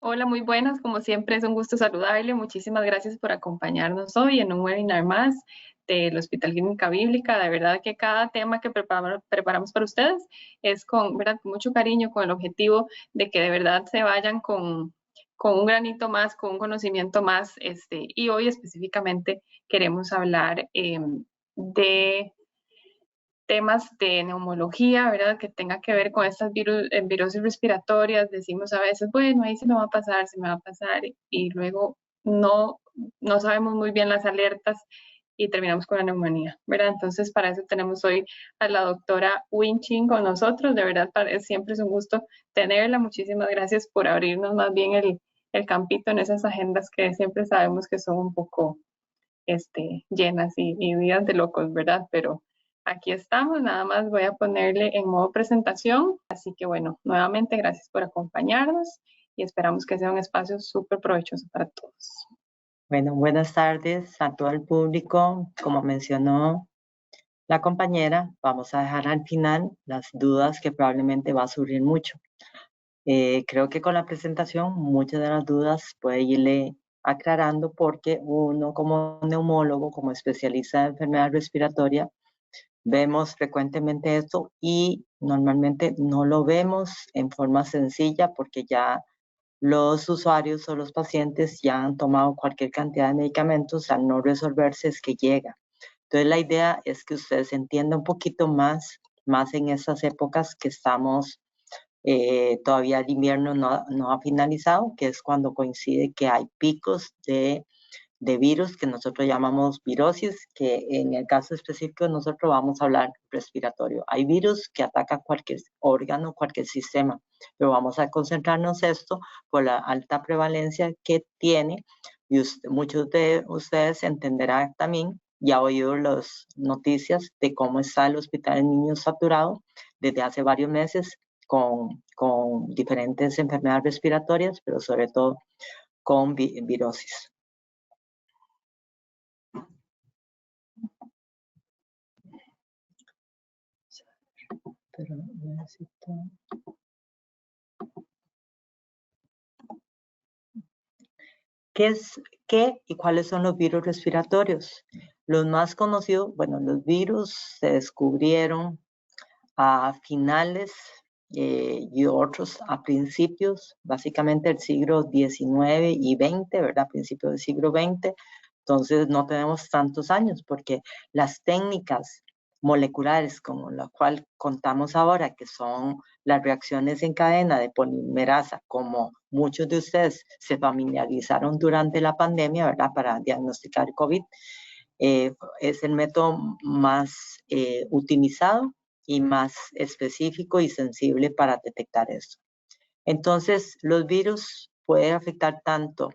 Hola, muy buenas. Como siempre, es un gusto saludarle. Muchísimas gracias por acompañarnos hoy en un webinar más del Hospital Clínica Bíblica. De verdad que cada tema que preparamos para ustedes es con, ¿verdad?, con mucho cariño, con el objetivo de que de verdad se vayan con un granito más, con un conocimiento más. Y hoy específicamente queremos hablar de temas de neumología, ¿verdad? Que tenga que ver con estas virosis respiratorias. Decimos a veces, bueno, ahí se me va a pasar, se me va a pasar, y luego no, no sabemos muy bien las alertas y terminamos con la neumonía, ¿verdad? Entonces, para eso tenemos hoy a la doctora Winchin con nosotros. De verdad, siempre es un gusto tenerla. Muchísimas gracias por abrirnos más bien el campito en esas agendas que siempre sabemos que son un poco llenas y vidas de locos, ¿verdad? Pero aquí estamos, nada más voy a ponerle en modo presentación. Así que bueno, nuevamente gracias por acompañarnos y esperamos que sea un espacio súper provechoso para todos. Bueno, buenas tardes a todo el público. Como mencionó la compañera, vamos a dejar al final las dudas que probablemente va a surgir mucho. Creo que con la presentación muchas de las dudas puede irle aclarando porque uno como neumólogo, como especialista en enfermedad respiratoria, vemos frecuentemente esto y normalmente no lo vemos en forma sencilla porque ya los usuarios o los pacientes ya han tomado cualquier cantidad de medicamentos, al no resolverse es que llega. Entonces la idea es que ustedes entiendan un poquito más en estas épocas que estamos, todavía el invierno no ha finalizado, que es cuando coincide que hay picos de virus que nosotros llamamos virosis, que en el caso específico nosotros vamos a hablar respiratorio. Hay virus que atacan cualquier órgano, cualquier sistema, pero vamos a concentrarnos esto por la alta prevalencia que tiene, y muchos de ustedes entenderán también, ya han oído las noticias de cómo está el hospital de niños saturado desde hace varios meses con diferentes enfermedades respiratorias, pero sobre todo con virosis. Pero necesito... ¿Qué y cuáles son los virus respiratorios? Los más conocidos, bueno, los virus se descubrieron a finales y otros a principios, básicamente del siglo XIX y XX, ¿verdad? Principios del siglo XX. Entonces no tenemos tantos años porque las técnicas moleculares como la cual contamos ahora, que son las reacciones en cadena de polimerasa, como muchos de ustedes se familiarizaron durante la pandemia, ¿verdad? Para diagnosticar COVID, es el método más utilizado y más específico y sensible para detectar eso. Entonces, los virus pueden afectar tanto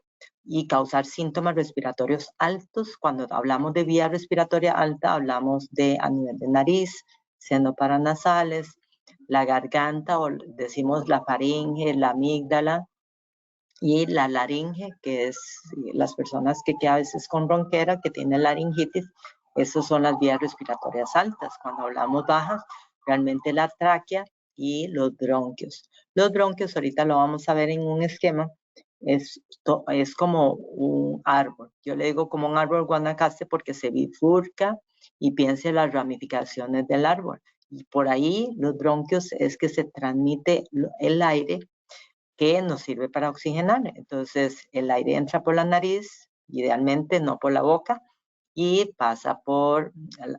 y causar síntomas respiratorios altos. Cuando hablamos de vía respiratoria alta, hablamos de a nivel de nariz, siendo paranasales, la garganta, o decimos la faringe, la amígdala y la laringe, que es las personas que a veces con ronquera, que tienen laringitis. Esas son las vías respiratorias altas. Cuando hablamos bajas, realmente la tráquea y los bronquios. Los bronquios, ahorita lo vamos a ver en un esquema, es como un árbol. Yo le digo como un árbol guanacaste porque se bifurca y piense en las ramificaciones del árbol. Y por ahí los bronquios es que se transmite el aire que nos sirve para oxigenar. Entonces el aire entra por la nariz, idealmente no por la boca, y pasa por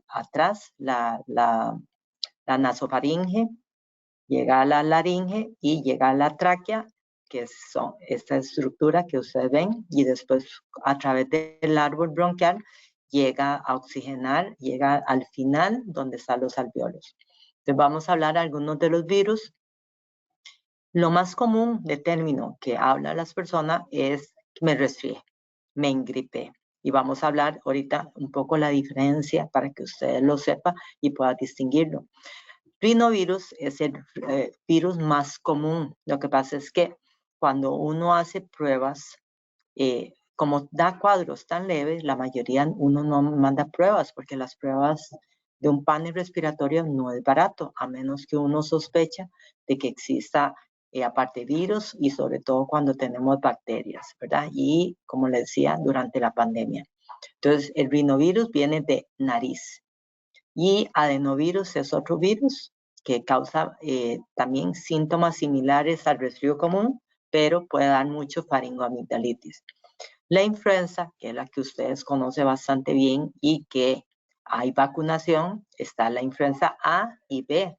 atrás la nasofaringe, llega a la laringe y llega a la tráquea, que son esta estructura que ustedes ven, y después a través del árbol bronquial llega a oxigenar, llega al final donde están los alveolos. Entonces vamos a hablar de algunos de los virus. Lo más común de término que hablan las personas es me resfrié, me engripé. Y vamos a hablar ahorita un poco la diferencia para que ustedes lo sepan y puedan distinguirlo. Rinovirus es el virus más común. Lo que pasa es que cuando uno hace pruebas, como da cuadros tan leves, la mayoría uno no manda pruebas porque las pruebas de un panel respiratorio no es barato, a menos que uno sospecha de que exista aparte virus y sobre todo cuando tenemos bacterias, ¿verdad? Y como les decía, durante la pandemia. Entonces, el rinovirus viene de nariz y adenovirus es otro virus que causa también síntomas similares al resfrío común, pero puede dar mucho faringoamigdalitis. La influenza, que es la que ustedes conocen bastante bien y que hay vacunación, está la influenza A y B.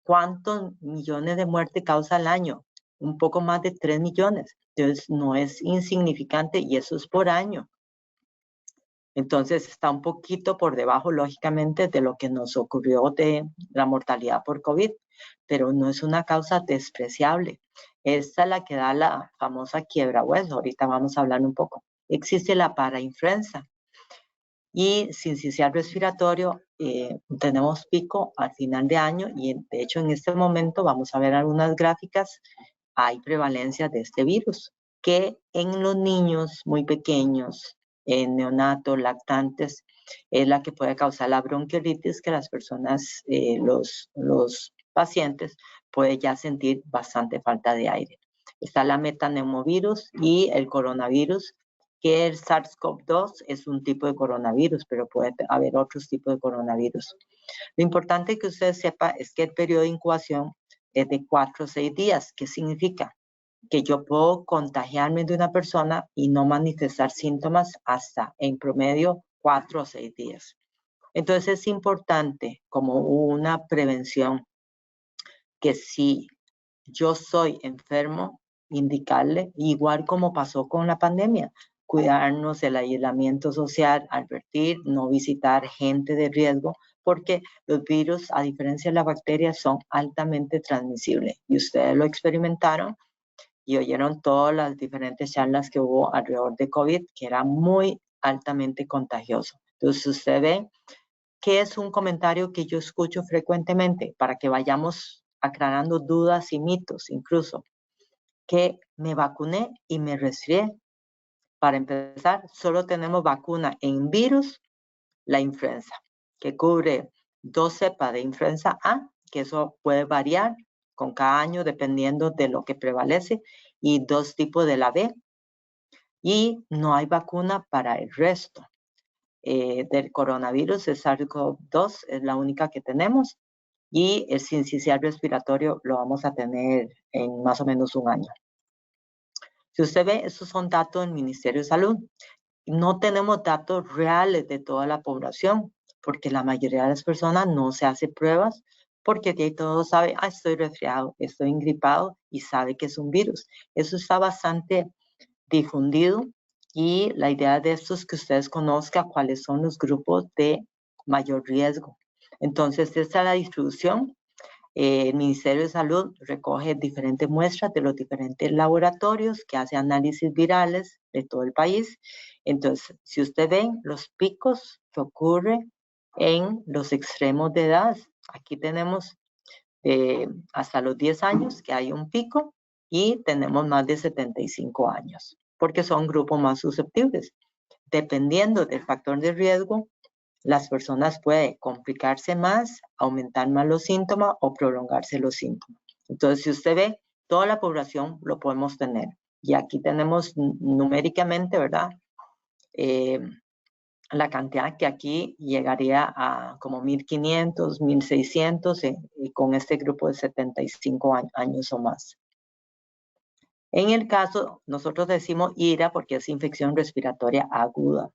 ¿Cuántos millones de muertes causa al año? Un poco más de 3 millones. Entonces, no es insignificante y eso es por año. Entonces, está un poquito por debajo, lógicamente, de lo que nos ocurrió de la mortalidad por COVID, pero no es una causa despreciable. Esta es la que da la famosa quiebra hueso. Ahorita vamos a hablar un poco. Existe la parainfluenza y sincicial respiratorio. Tenemos pico al final de año y de hecho en este momento vamos a ver algunas gráficas. Hay prevalencia de este virus que en los niños muy pequeños, en neonatos, lactantes, es la que puede causar la bronquiolitis, que las personas, los pacientes pueden ya sentir bastante falta de aire. Está la metaneumovirus y el coronavirus, que el SARS-CoV-2 es un tipo de coronavirus, pero puede haber otros tipos de coronavirus. Lo importante que usted sepa es que el periodo de incubación es de 4 o 6 días. ¿Qué significa? Que yo puedo contagiarme de una persona y no manifestar síntomas hasta en promedio 4 o 6 días. Entonces es importante como una prevención que si yo soy enfermo, indicarle, igual como pasó con la pandemia, cuidarnos del aislamiento social, advertir, no visitar gente de riesgo, porque los virus, a diferencia de las bacterias, son altamente transmisibles. Y ustedes lo experimentaron y oyeron todas las diferentes charlas que hubo alrededor de COVID, que era muy altamente contagioso. Entonces, usted ve que es un comentario que yo escucho frecuentemente para que vayamos aclarando dudas y mitos, incluso, que me vacuné y me resfrié. Para empezar, solo tenemos vacuna en virus, la influenza, que cubre 2 cepas de influenza A, que eso puede variar con cada año dependiendo de lo que prevalece, y 2 tipos de la B. Y no hay vacuna para el resto. Del coronavirus, el SARS-CoV-2 es la única que tenemos, y el sincicial respiratorio lo vamos a tener en más o menos un año. Si usted ve, estos son datos del Ministerio de Salud. No tenemos datos reales de toda la población, porque la mayoría de las personas no se hace pruebas, porque de ahí todo sabe, estoy resfriado, estoy engripado, y sabe que es un virus. Eso está bastante difundido, y la idea de esto es que ustedes conozcan cuáles son los grupos de mayor riesgo. Entonces, esta es la distribución. El Ministerio de Salud recoge diferentes muestras de los diferentes laboratorios que hacen análisis virales de todo el país. Entonces, si usted ve los picos que ocurren en los extremos de edad, aquí tenemos hasta los 10 años que hay un pico, y tenemos más de 75 años, porque son grupos más susceptibles. Dependiendo del factor de riesgo, las personas pueden complicarse más, aumentar más los síntomas o prolongarse los síntomas. Entonces, si usted ve, toda la población lo podemos tener. Y aquí tenemos numéricamente, ¿verdad? La cantidad que aquí llegaría a como 1.500, 1.600 con este grupo de 75 años o más. En el caso, nosotros decimos IRA porque es infección respiratoria aguda.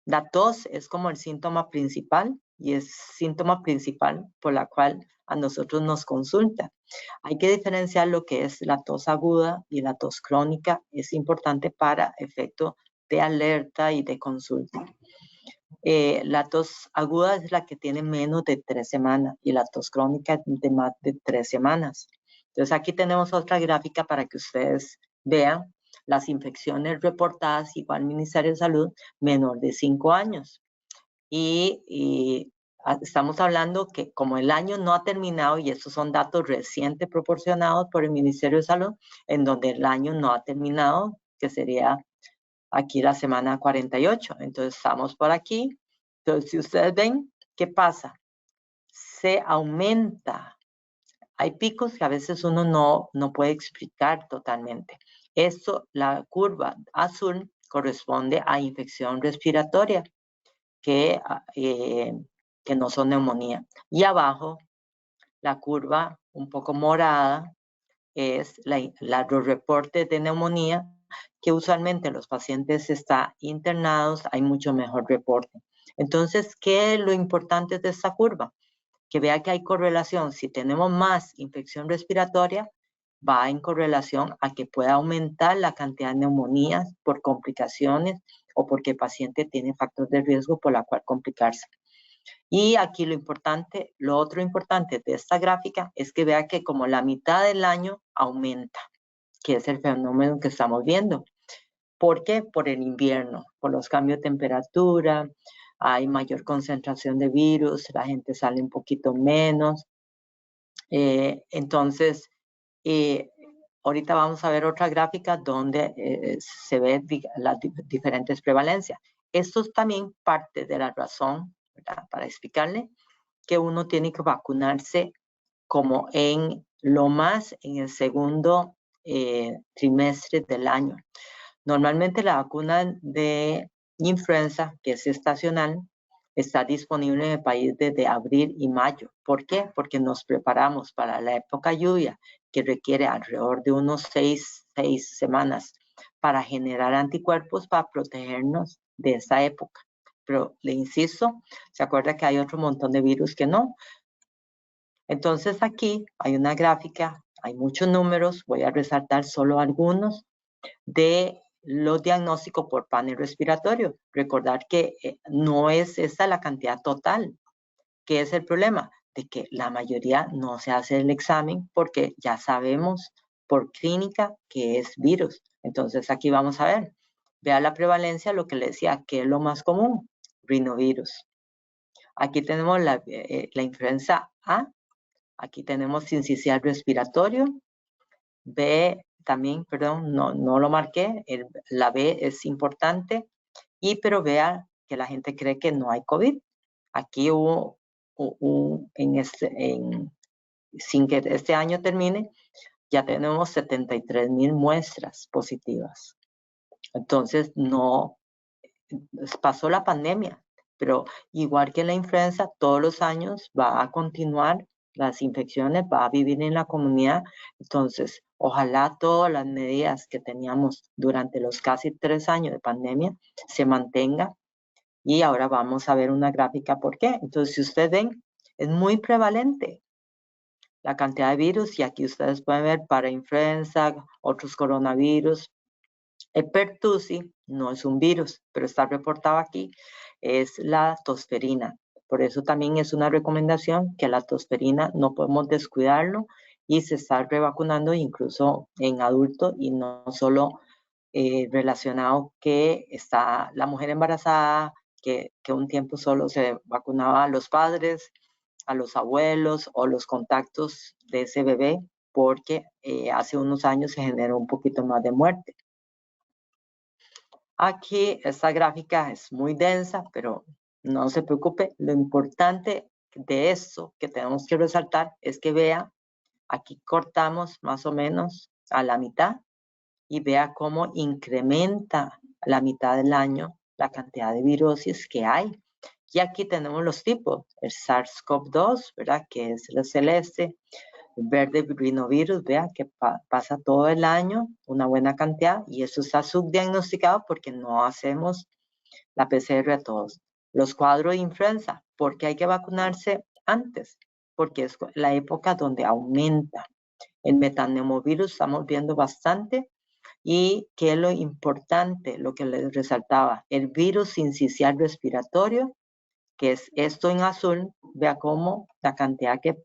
La tos es como el síntoma principal, y es síntoma principal por la cual a nosotros nos consulta. Hay que diferenciar lo que es la tos aguda y la tos crónica. Es importante para efecto de alerta y de consulta. La tos aguda es la que tiene menos de 3 semanas y la tos crónica es de más de 3 semanas. Entonces aquí tenemos otra gráfica para que ustedes vean las infecciones reportadas igual al Ministerio de Salud menor de 5 años. Y estamos hablando que como el año no ha terminado, y estos son datos recientes proporcionados por el Ministerio de Salud, en donde el año no ha terminado, que sería aquí la semana 48. Entonces estamos por aquí. Entonces si ustedes ven, ¿qué pasa? Se aumenta hay picos que a veces uno no puede explicar totalmente. Esto, la curva azul corresponde a infección respiratoria, que no son neumonía. Y abajo, la curva un poco morada es los reportes de neumonía, que usualmente los pacientes están internados, hay mucho mejor reporte. Entonces, ¿qué es lo importante de esta curva? Que vea que hay correlación. Si tenemos más infección respiratoria, va en correlación a que pueda aumentar la cantidad de neumonías por complicaciones o porque el paciente tiene factores de riesgo por la cual complicarse. Y aquí lo otro importante de esta gráfica es que vea que como la mitad del año aumenta, que es el fenómeno que estamos viendo. ¿Por qué? Por el invierno, por los cambios de temperatura, hay mayor concentración de virus, la gente sale un poquito menos. Entonces, ahorita vamos a ver otra gráfica donde se ve las diferentes prevalencias. Esto es también parte de la razón, ¿verdad?, para explicarle que uno tiene que vacunarse como en el segundo trimestre del año. Normalmente la vacuna de influenza, que es estacional, está disponible en el país desde abril y mayo. ¿Por qué? Porque nos preparamos para la época lluvia, que requiere alrededor de unos 6 semanas para generar anticuerpos para protegernos de esa época. Pero le insisto, se acuerda que hay otro montón de virus que no. Entonces aquí hay una gráfica, hay muchos números, voy a resaltar solo algunos de los diagnósticos por panel respiratorio. Recordar que no es esa la cantidad total. ¿Qué es el problema? De que la mayoría no se hace el examen porque ya sabemos por clínica que es virus. Entonces aquí vamos a ver. Vea la prevalencia, lo que le decía, que es lo más común, rinovirus. Aquí tenemos la influenza A. Aquí tenemos sincicial respiratorio. B también, perdón, no lo marqué. La B es importante. Pero vea que la gente cree que no hay COVID. Aquí hubo sin que este año termine, ya tenemos 73,000 muestras positivas. Entonces, no pasó la pandemia, pero igual que la influenza, todos los años va a continuar las infecciones, va a vivir en la comunidad. Entonces, ojalá todas las medidas que teníamos durante los casi 3 años de pandemia se mantengan. Y ahora vamos a ver una gráfica por qué. Entonces, si ustedes ven, es muy prevalente la cantidad de virus, y aquí ustedes pueden ver para influenza, otros coronavirus. El pertussis no es un virus, pero está reportado aquí, es la tosferina. Por eso también es una recomendación que la tosferina no podemos descuidarlo y se está revacunando incluso en adultos, y no solo relacionado que está la mujer embarazada, que un tiempo solo se vacunaba a los padres, a los abuelos o los contactos de ese bebé, porque hace unos años se generó un poquito más de muerte. Aquí esta gráfica es muy densa, pero no se preocupe. Lo importante de esto que tenemos que resaltar es que vea, aquí cortamos más o menos a la mitad y vea cómo incrementa a la mitad del año la cantidad de virosis que hay. Y aquí tenemos los tipos, el SARS-CoV-2, ¿verdad?, que es el celeste, el verde rinovirus, vea que pasa todo el año, una buena cantidad, y eso está subdiagnosticado porque no hacemos la PCR a todos. Los cuadros de influenza, ¿por qué hay que vacunarse antes? Porque es la época donde aumenta. El metapneumovirus estamos viendo bastante. Y que es lo importante, lo que les resaltaba, el virus sincicial respiratorio, que es esto en azul. Vea cómo la cantidad que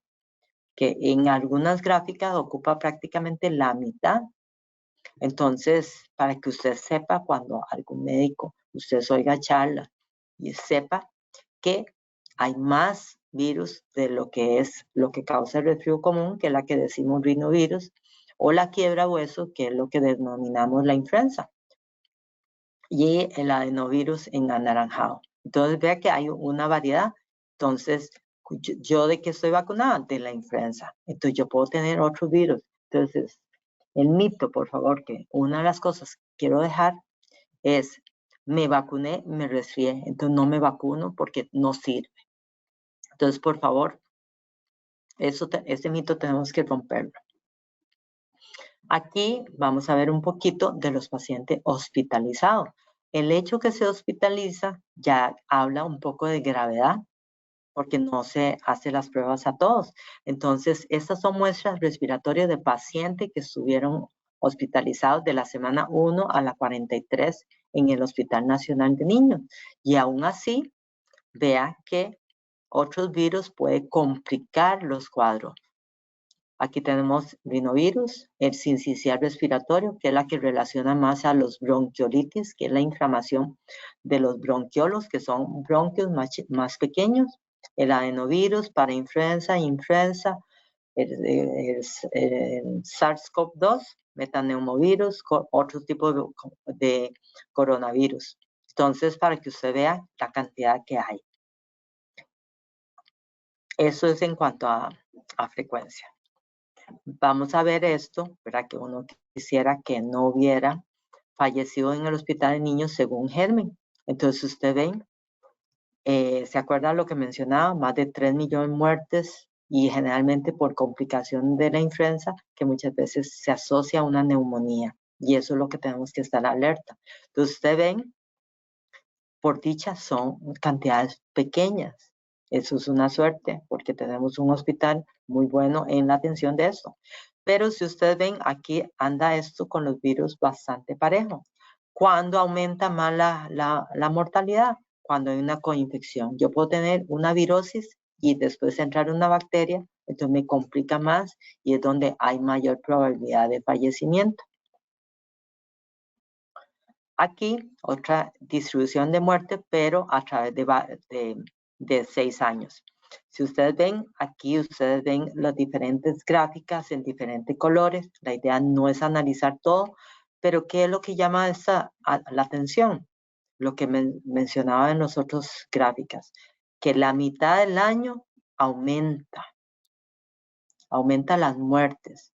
en algunas gráficas ocupa prácticamente la mitad. Entonces, para que usted sepa, cuando algún médico, usted oiga charla y sepa que hay más virus de lo que causa el resfrío común, que es la que decimos rinovirus, o la quiebra hueso, que es lo que denominamos la influenza, y el adenovirus en anaranjado. Entonces, vea que hay una variedad. Entonces, Yo de qué estoy vacunada, de la influenza. Entonces yo puedo tener otro virus. Entonces, el mito, por favor, que una de las cosas que quiero dejar es, me vacuné, me resfrié, entonces no me vacuno porque no sirve. Entonces, por favor, ese mito tenemos que romperlo. Aquí vamos a ver un poquito de los pacientes hospitalizados. El hecho que se hospitaliza ya habla un poco de gravedad, porque no se hace las pruebas a todos. Entonces, estas son muestras respiratorias de pacientes que estuvieron hospitalizados de la semana 1 a la 43 en el Hospital Nacional de Niños. Y aún así, vea que otros virus pueden complicar los cuadros. Aquí tenemos rinovirus, el sincicial respiratorio, que es la que relaciona más a los bronquiolitis, que es la inflamación de los bronquiolos, que son bronquios más pequeños. El adenovirus para influenza, el SARS-CoV-2, metaneumovirus, otro tipo de coronavirus. Entonces, para que usted vea la cantidad que hay. Eso es en cuanto a frecuencia. Vamos a ver esto, ¿verdad? Que uno quisiera que no hubiera fallecido en el hospital de niños según Germen. Entonces, usted ven, ¿se acuerda lo que mencionaba? Más de 3 millones de muertes y generalmente por complicación de la influenza, que muchas veces se asocia a una neumonía. Y eso es lo que tenemos que estar alerta. Entonces, usted ven, por dicha son cantidades pequeñas. Eso es una suerte porque tenemos un hospital muy bueno en la atención de esto. Pero si ustedes ven, aquí anda esto con los virus bastante parejo. ¿Cuándo aumenta más la mortalidad? Cuando hay una coinfección. Yo puedo tener una virosis y después entrar una bacteria, entonces me complica más y es donde hay mayor probabilidad de fallecimiento. Aquí otra distribución de muerte, pero a través de 6 años. Si ustedes ven, aquí ustedes ven las diferentes gráficas en diferentes colores. La idea no es analizar todo, pero ¿qué es lo que llama la atención? Lo que mencionaba en las otras gráficas, que la mitad del año aumenta las muertes,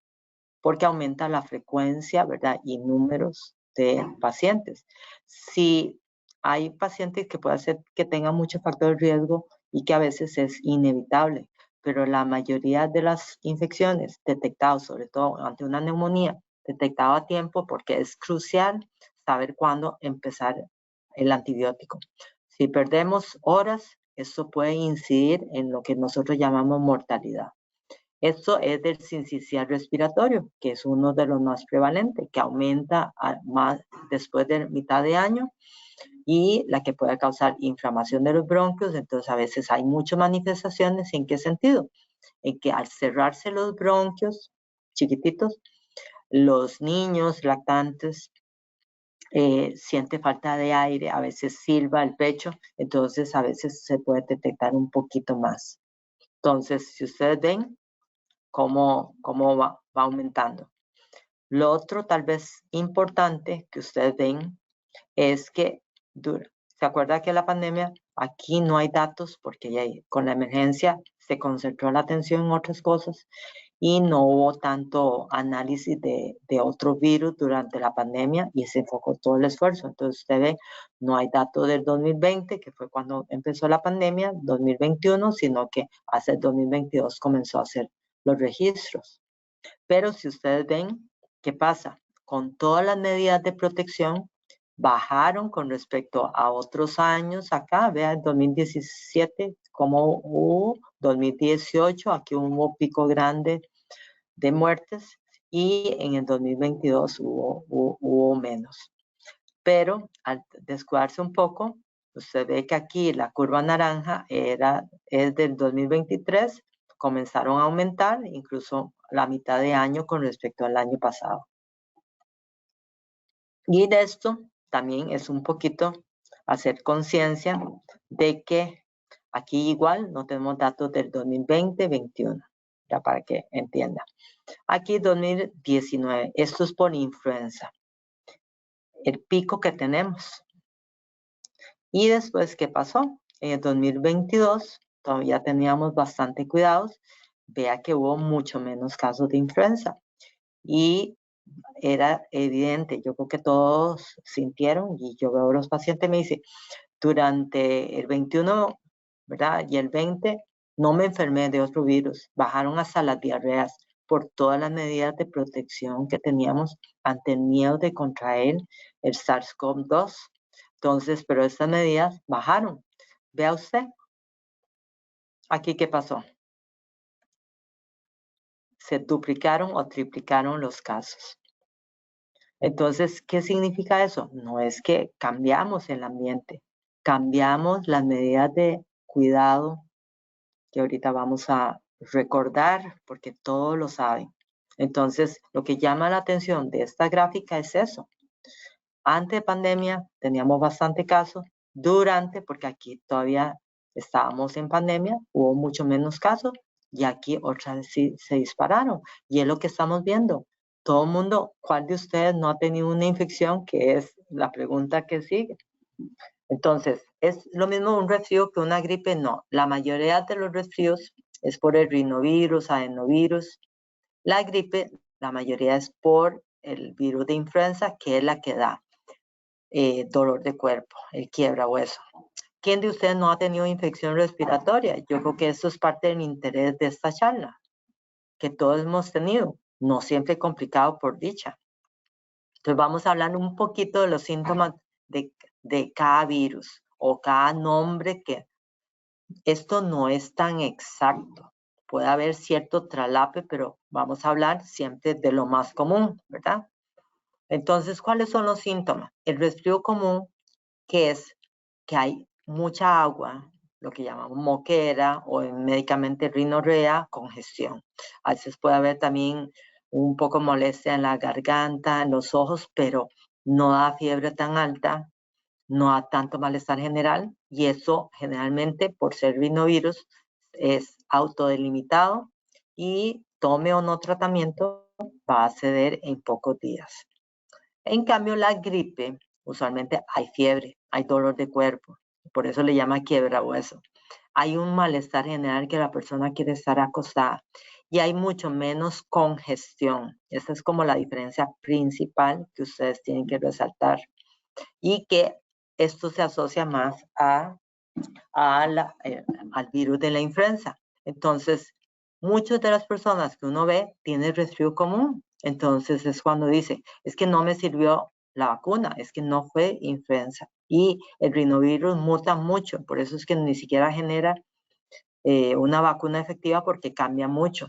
porque aumenta la frecuencia, ¿verdad? Y números de pacientes. Si hay pacientes que puede ser que tengan muchos factores de riesgo y que a veces es inevitable, pero la mayoría de las infecciones detectadas, sobre todo ante una neumonía, detectada a tiempo porque es crucial saber cuándo empezar el antibiótico. Si perdemos horas, eso puede incidir en lo que nosotros llamamos mortalidad. Esto es del sincicial respiratorio, que es uno de los más prevalentes, que aumenta más después de mitad de año y la que puede causar inflamación de los bronquios. Entonces, a veces hay muchas manifestaciones. ¿En qué sentido? En que al cerrarse los bronquios chiquititos, los niños lactantes siente falta de aire, a veces silba el pecho, entonces a veces se puede detectar un poquito más. Entonces, si ustedes ven, cómo va aumentando. Lo otro tal vez importante que ustedes ven es que, ¿se acuerda que la pandemia? Aquí no hay datos porque ya con la emergencia se concentró la atención en otras cosas y no hubo tanto análisis de otros virus durante la pandemia y se enfocó todo el esfuerzo. Entonces usted ve, no hay datos del 2020, que fue cuando empezó la pandemia, 2021, sino que hace el 2022 comenzó a hacer los registros. Pero si ustedes ven, ¿qué pasa? Con todas las medidas de protección, bajaron con respecto a otros años acá, vean, 2017, como hubo, 2018, aquí hubo pico grande de muertes y en el 2022 hubo menos. Pero al descuidarse un poco, usted ve que aquí la curva naranja es del 2023, comenzaron a aumentar incluso la mitad de año con respecto al año pasado. Y de esto también es un poquito hacer conciencia de que aquí igual no tenemos datos del 2020-21, ya para que entienda. Aquí 2019, esto es por influenza, el pico que tenemos. Y después, ¿qué pasó? En el 2022 todavía teníamos bastante cuidados, vea que hubo mucho menos casos de influenza. Y era evidente, yo creo que todos sintieron, y yo veo a los pacientes, me dice, durante el 21, ¿verdad? Y el 20, no me enfermé de otro virus, bajaron hasta las diarreas por todas las medidas de protección que teníamos ante el miedo de contraer el SARS-CoV-2. Entonces, pero estas medidas bajaron. Vea usted, aquí qué pasó. Se duplicaron o triplicaron los casos. Entonces, ¿qué significa eso? No es que cambiamos el ambiente, cambiamos las medidas de cuidado que ahorita vamos a recordar porque todos lo saben. Entonces, lo que llama la atención de esta gráfica es eso. Antes de pandemia teníamos bastante casos, durante, porque aquí todavía estábamos en pandemia, hubo mucho menos casos y aquí otras vez sí se dispararon. Y es lo que estamos viendo. Todo el mundo, ¿cuál de ustedes no ha tenido una infección? Que es la pregunta que sigue. Entonces, ¿es lo mismo un resfrío que una gripe? No. La mayoría de los resfríos es por el rinovirus, adenovirus. La gripe, la mayoría es por el virus de influenza, que es la que da dolor de cuerpo, el quiebra hueso. ¿Quién de ustedes no ha tenido infección respiratoria? Yo creo que eso es parte del interés de esta charla, que todos hemos tenido, no siempre complicado por dicha. Entonces vamos a hablar un poquito de los síntomas de cada virus o cada nombre, que esto no es tan exacto. Puede haber cierto traslape, pero vamos a hablar siempre de lo más común, ¿verdad? Entonces, ¿cuáles son los síntomas? El resfrío común, que es que hay mucha agua, lo que llamamos moquera o médicamente rinorrea, congestión. A veces puede haber también un poco molestia en la garganta, en los ojos, pero no da fiebre tan alta, no da tanto malestar general, y eso generalmente por ser rinovirus es autodelimitado y tome o no tratamiento va a ceder en pocos días. En cambio, la gripe, usualmente hay fiebre, hay dolor de cuerpo, por eso le llama quiebra hueso. Hay un malestar general que la persona quiere estar acostada y hay mucho menos congestión. Esa es como la diferencia principal que ustedes tienen que resaltar, y que esto se asocia más al virus de la influenza. Entonces, muchas de las personas que uno ve tienen resfrío común. Entonces es cuando dice, es que no me sirvió la vacuna, es que no fue influenza. Y el rinovirus muta mucho, por eso es que ni siquiera genera una vacuna efectiva, porque cambia mucho,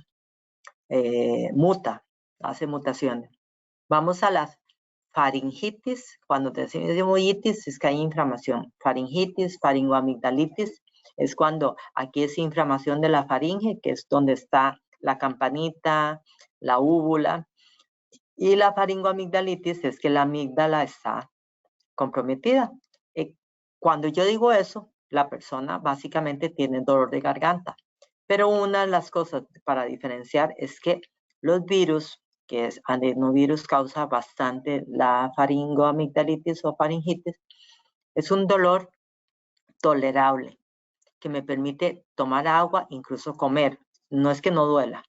hace mutaciones. Vamos a las faringitis. Cuando decimos itis es que hay inflamación. Faringitis, faringoamigdalitis, es cuando aquí es inflamación de la faringe, que es donde está la campanita, la úvula. Y la faringoamigdalitis es que la amígdala está comprometida. Cuando yo digo eso, la persona básicamente tiene dolor de garganta. Pero una de las cosas para diferenciar es que los virus, que es adenovirus, causa bastante la faringoamigdalitis o faringitis. Es un dolor tolerable que me permite tomar agua, incluso comer. No es que no duela.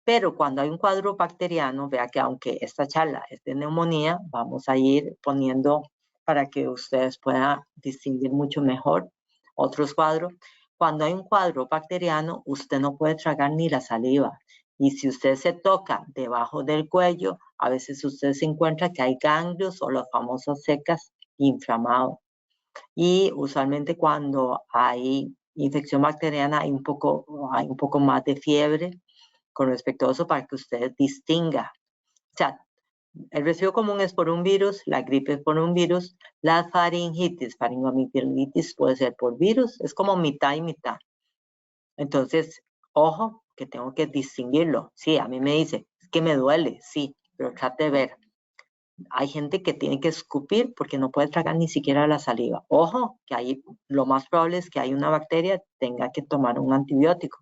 Pero cuando hay un cuadro bacteriano, vea que aunque esta charla es de neumonía, vamos a ir poniendo para que ustedes puedan distinguir mucho mejor otros cuadros. Cuando hay un cuadro bacteriano, usted no puede tragar ni la saliva. Y si usted se toca debajo del cuello, a veces usted se encuentra que hay ganglios o los famosos secas inflamados. Y usualmente cuando hay infección bacteriana hay un poco más de fiebre con respecto a eso, para que usted distinga. O sea, el resfrío común es por un virus, la gripe es por un virus, la faringitis, faringoamigdalitis puede ser por virus, es como mitad y mitad. Entonces, ojo, que tengo que distinguirlo. Sí, a mí me dice, es que me duele, sí, pero trate de ver. Hay gente que tiene que escupir porque no puede tragar ni siquiera la saliva. Ojo, que ahí lo más probable es que hay una bacteria, tenga que tomar un antibiótico.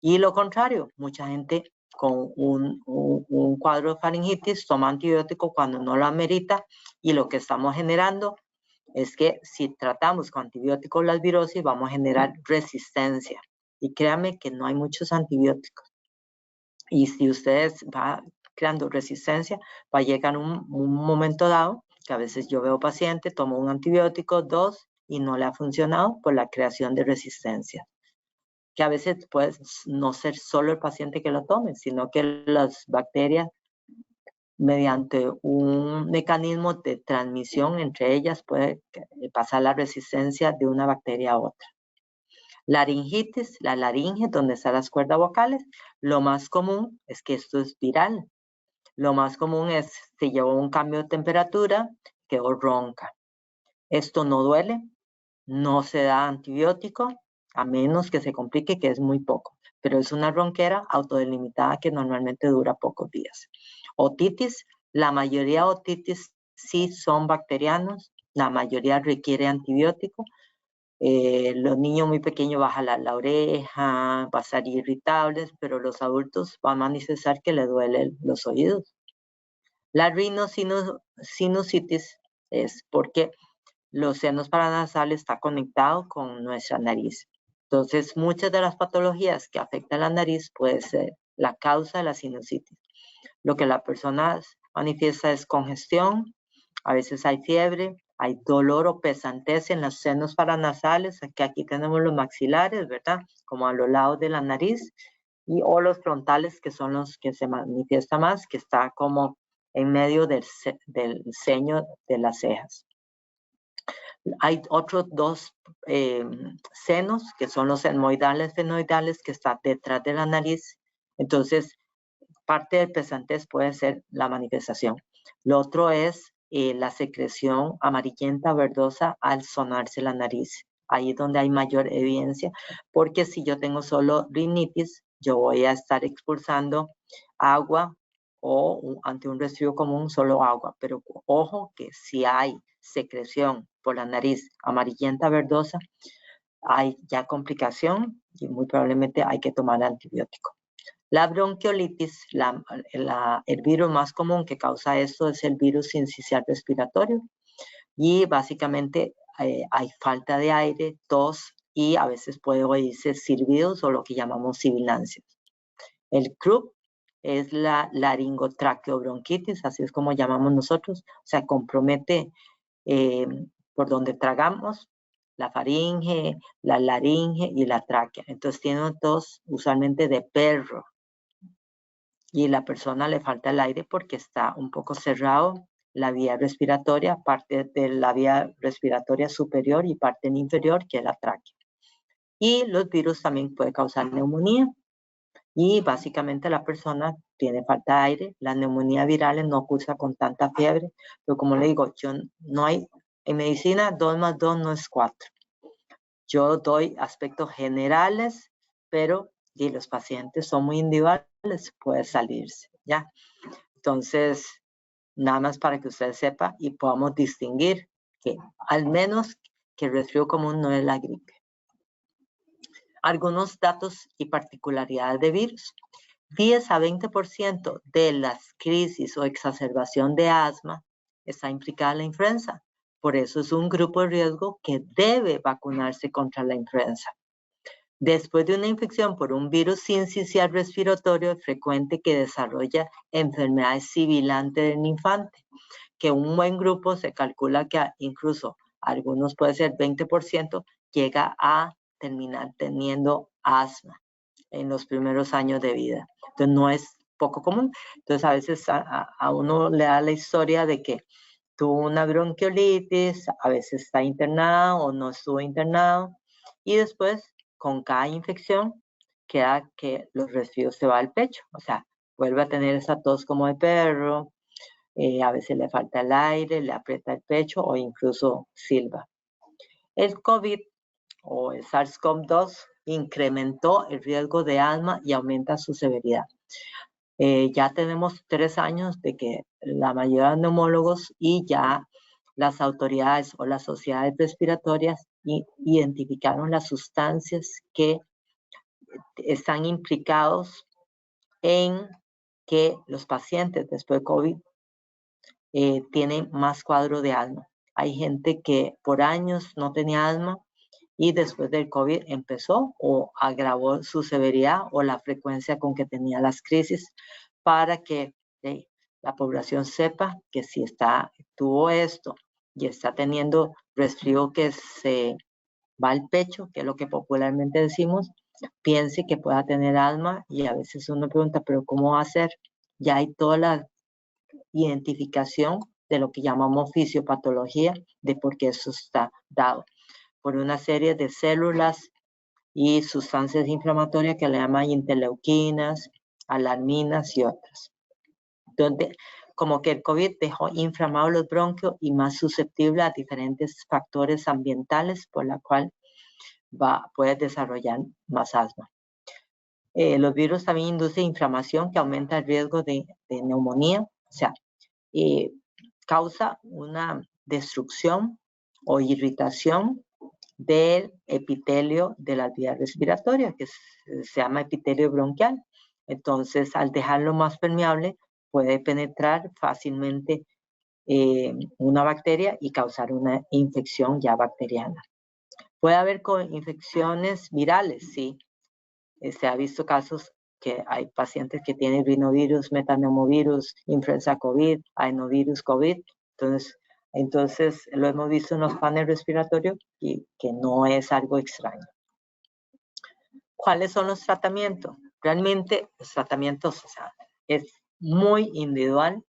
Y lo contrario, mucha gente con un cuadro de faringitis toma antibiótico cuando no lo amerita, y lo que estamos generando es que si tratamos con antibióticos las virosis, vamos a generar resistencia. Y créanme que no hay muchos antibióticos. Y si ustedes van creando resistencia, va a llegar un momento dado, que a veces yo veo paciente, tomo un antibiótico, 2, y no le ha funcionado por la creación de resistencia. Que a veces puede no ser solo el paciente que lo tome, sino que las bacterias, mediante un mecanismo de transmisión entre ellas, puede pasar la resistencia de una bacteria a otra. Laringitis, la laringe, donde están las cuerdas vocales, lo más común es que esto es viral. Lo más común es, si lleva un cambio de temperatura, quedó ronca. Esto no duele, no se da antibiótico, a menos que se complique, que es muy poco. Pero es una ronquera autodelimitada que normalmente dura pocos días. Otitis, la mayoría de otitis sí son bacterianos, la mayoría requiere antibiótico. Los niños muy pequeños va a jalar la oreja, va a estar irritables, pero los adultos van a manifestar que le duelen los oídos. La rhinosinusitis es porque los senos paranasales está conectado con nuestra nariz. Entonces, muchas de las patologías que afectan la nariz puede ser la causa de la sinusitis. Lo que la persona manifiesta es congestión, a veces hay fiebre, hay dolor o pesantez en los senos paranasales, que aquí tenemos los maxilares, ¿verdad? Como a los lados de la nariz, o los frontales, que son los que se manifiesta más, que está como en medio del ceño de las cejas. Hay otros 2 senos, que son los etmoidales, fenoidales, que están detrás de la nariz. Entonces, parte del pesantez puede ser la manifestación. Lo otro es la secreción amarillenta verdosa al sonarse la nariz. Ahí es donde hay mayor evidencia, porque si yo tengo solo rinitis, yo voy a estar expulsando agua o ante un resfrío común solo agua. Pero ojo que si hay secreción por la nariz amarillenta verdosa, hay ya complicación y muy probablemente hay que tomar antibiótico. La bronquiolitis, el virus más común que causa esto es el virus sincicial respiratorio, y básicamente hay falta de aire, tos, y a veces puede oírse silbidos o lo que llamamos sibilancias. El CRUP es la laringotraqueobronquitis, así es como llamamos nosotros, o sea, compromete por donde tragamos, la faringe, la laringe y la tráquea. Entonces tiene tos usualmente de perro, y la persona le falta el aire porque está un poco cerrado la vía respiratoria, parte de la vía respiratoria superior y parte inferior, que es la tráquea. Y los virus también pueden causar neumonía, y básicamente la persona tiene falta de aire. Las neumonías virales no cursa con tanta fiebre, pero como le digo, no hay, en medicina 2 más 2 no es 4. Yo doy aspectos generales, pero si los pacientes son muy individuales, puede salirse, ¿ya? Entonces, nada más para que usted sepa y podamos distinguir que al menos que el resfrío común no es la gripe. Algunos datos y particularidades de virus. 10 a 20% de las crisis o exacerbación de asma está implicada en la influenza. Por eso es un grupo de riesgo que debe vacunarse contra la influenza. Después de una infección por un virus sincicial respiratorio, es frecuente que desarrolla enfermedades sibilantes del infante, que un buen grupo se calcula que incluso algunos puede ser 20%, llega a terminar teniendo asma en los primeros años de vida. Entonces no es poco común. Entonces a veces a uno le da la historia de que tuvo una bronquiolitis, a veces está internado o no estuvo internado, y después con cada infección queda que los resfríos se va al pecho, o sea, vuelve a tener esa tos como de perro, a veces le falta el aire, le aprieta el pecho o incluso silba. El COVID o el SARS-CoV-2 incrementó el riesgo de asma y aumenta su severidad. Ya tenemos 3 años de que la mayoría de neumólogos y ya las autoridades o las sociedades respiratorias identificaron las sustancias que están implicados en que los pacientes después de COVID tienen más cuadro de asma. Hay gente que por años no tenía asma y después del COVID empezó o agravó su severidad o la frecuencia con que tenía las crisis, para que la población sepa que si tuvo esto y está teniendo resfrío que se va al pecho, que es lo que popularmente decimos, piense que pueda tener asma. Y a veces uno pregunta, ¿pero cómo va a ser? Ya hay toda la identificación de lo que llamamos fisiopatología, de por qué eso está dado por una serie de células y sustancias inflamatorias que le llaman interleuquinas, alarminas y otras. Donde como que el COVID dejó inflamados los bronquios y más susceptible a diferentes factores ambientales, por la cual puede desarrollar más asma. Los virus también inducen inflamación que aumenta el riesgo de neumonía, o sea, causa una destrucción o irritación del epitelio de las vías respiratorias, que se llama epitelio bronquial. Entonces, al dejarlo más permeable, puede penetrar fácilmente una bacteria y causar una infección ya bacteriana. Puede haber infecciones virales, sí. Se ha visto casos que hay pacientes que tienen rinovirus, metapneumovirus, influenza COVID, adenovirus COVID. Entonces lo hemos visto en los paneles respiratorios y que no es algo extraño. ¿Cuáles son los tratamientos? Realmente los tratamientos, o sea, es muy individual,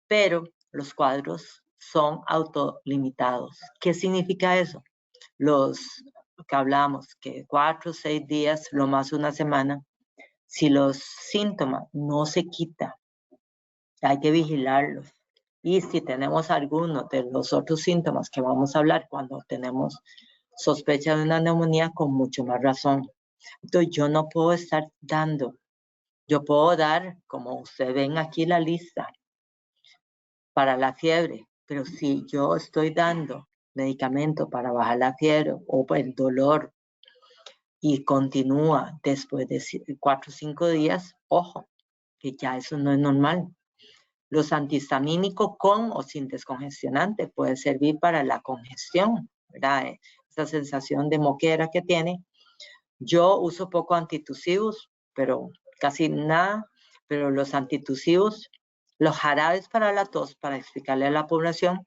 pero los cuadros son autolimitados. ¿Qué significa eso? Los que hablamos, que 4 o 6 días, lo más una semana, si los síntomas no se quitan, hay que vigilarlos. Y si tenemos alguno de los otros síntomas que vamos a hablar cuando tenemos sospecha de una neumonía, con mucho más razón. Entonces yo no puedo estar dando, yo puedo dar, como ustedes ven aquí la lista, para la fiebre, pero si yo estoy dando medicamento para bajar la fiebre o el dolor y continúa después de 4 o 5 días, ojo, que ya eso no es normal. Los antihistamínicos con o sin descongestionante puede servir para la congestión, ¿verdad? Esa sensación de moquera que tiene. Yo uso poco antitusivos, pero casi nada, pero los antitusivos, los jarabes para la tos, para explicarle a la población,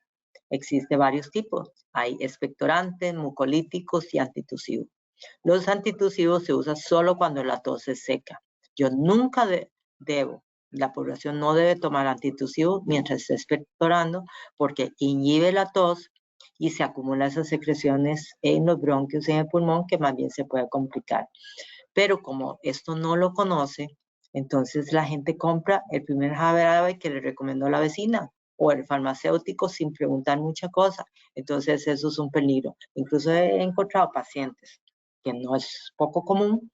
existen varios tipos. Hay expectorantes, mucolíticos y antitusivos. Los antitusivos se usan solo cuando la tos es seca. Yo nunca la población no debe tomar antitusivos mientras esté expectorando, porque inhibe la tos y se acumulan esas secreciones en los bronquios y en el pulmón, que más bien se puede complicar. Pero como esto no lo conoce, entonces la gente compra el primer jarabe que le recomendó la vecina o el farmacéutico sin preguntar muchas cosas. Entonces eso es un peligro. Incluso he encontrado pacientes, que no es poco común,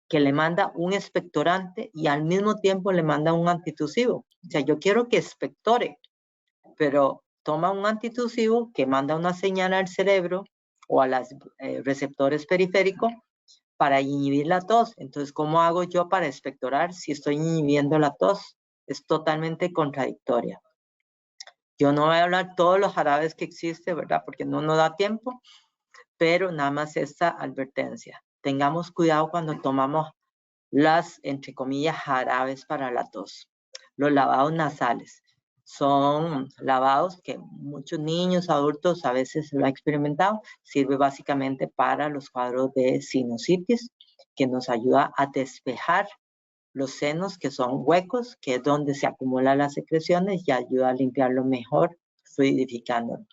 que le manda un expectorante y al mismo tiempo le manda un antitusivo. O sea, yo quiero que expectore, pero toma un antitusivo que manda una señal al cerebro o a los receptores periféricos para inhibir la tos. Entonces, ¿cómo hago yo para expectorar si estoy inhibiendo la tos? Es totalmente contradictoria. Yo no voy a hablar todos los jarabes que existen, ¿verdad? Porque no nos da tiempo, pero nada más esta advertencia. Tengamos cuidado cuando tomamos las, entre comillas, jarabes para la tos. Los lavados nasales son lavados que muchos niños, adultos a veces lo han experimentado. Sirve básicamente para los cuadros de sinusitis, que nos ayuda a despejar los senos, que son huecos, que es donde se acumulan las secreciones, y ayuda a limpiarlo mejor, fluidificándolo.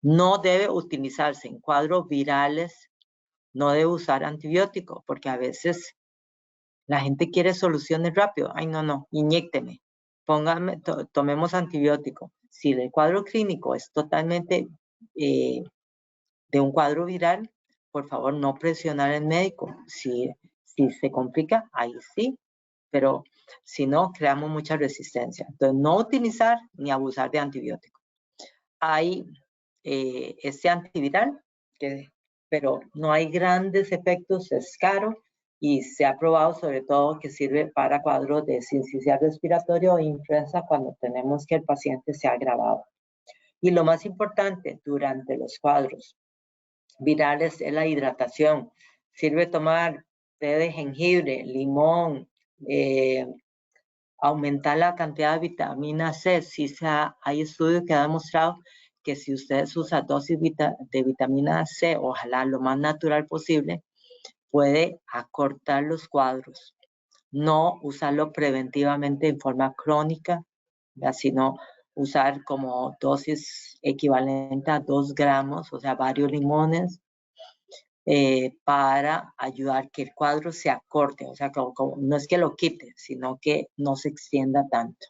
No debe utilizarse en cuadros virales, no debe usar antibióticos, porque a veces la gente quiere soluciones rápido. Ay, no, inyécteme, tomemos antibiótico. Si el cuadro clínico es totalmente de un cuadro viral, por favor no presionar al médico. Si se complica, ahí sí, pero si no, creamos mucha resistencia. Entonces, no utilizar ni abusar de antibióticos. Hay este antiviral, pero no hay grandes efectos, es caro y se ha probado sobre todo que sirve para cuadros de sincicial respiratorio o influenza cuando tenemos que el paciente se ha agravado. Y lo más importante, durante los cuadros virales es la hidratación. Sirve tomar té de jengibre, limón, aumentar la cantidad de vitamina C. Hay estudios que han demostrado que si ustedes usan dosis de vitamina C, ojalá lo más natural posible, puede acortar los cuadros. No usarlo preventivamente en forma crónica, sino usar como dosis equivalente a 2 gramos, o sea, varios limones, para ayudar que el cuadro se acorte, o sea, no es que lo quite, sino que no se extienda tanto.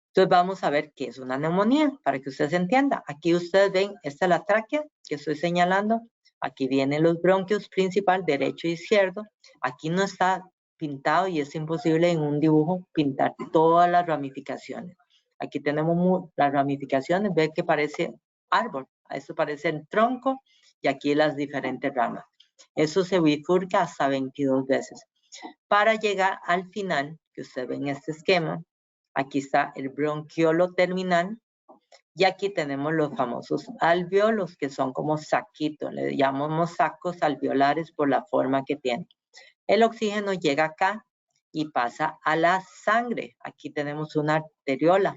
Entonces vamos a ver qué es una neumonía, para que ustedes entiendan. Aquí ustedes ven, esta es la tráquea que estoy señalando. Aquí vienen los bronquios principal, derecho e izquierdo. Aquí no está pintado y es imposible en un dibujo pintar todas las ramificaciones. Aquí tenemos las ramificaciones, ve que parece árbol, esto parece el tronco y aquí las diferentes ramas. Eso se bifurca hasta 22 veces. Para llegar al final, que ustedes ven este esquema, aquí está el bronquiolo terminal y aquí tenemos los famosos alveolos, que son como saquitos, le llamamos sacos alveolares por la forma que tienen. El oxígeno llega acá y pasa a la sangre. Aquí tenemos una arteriola,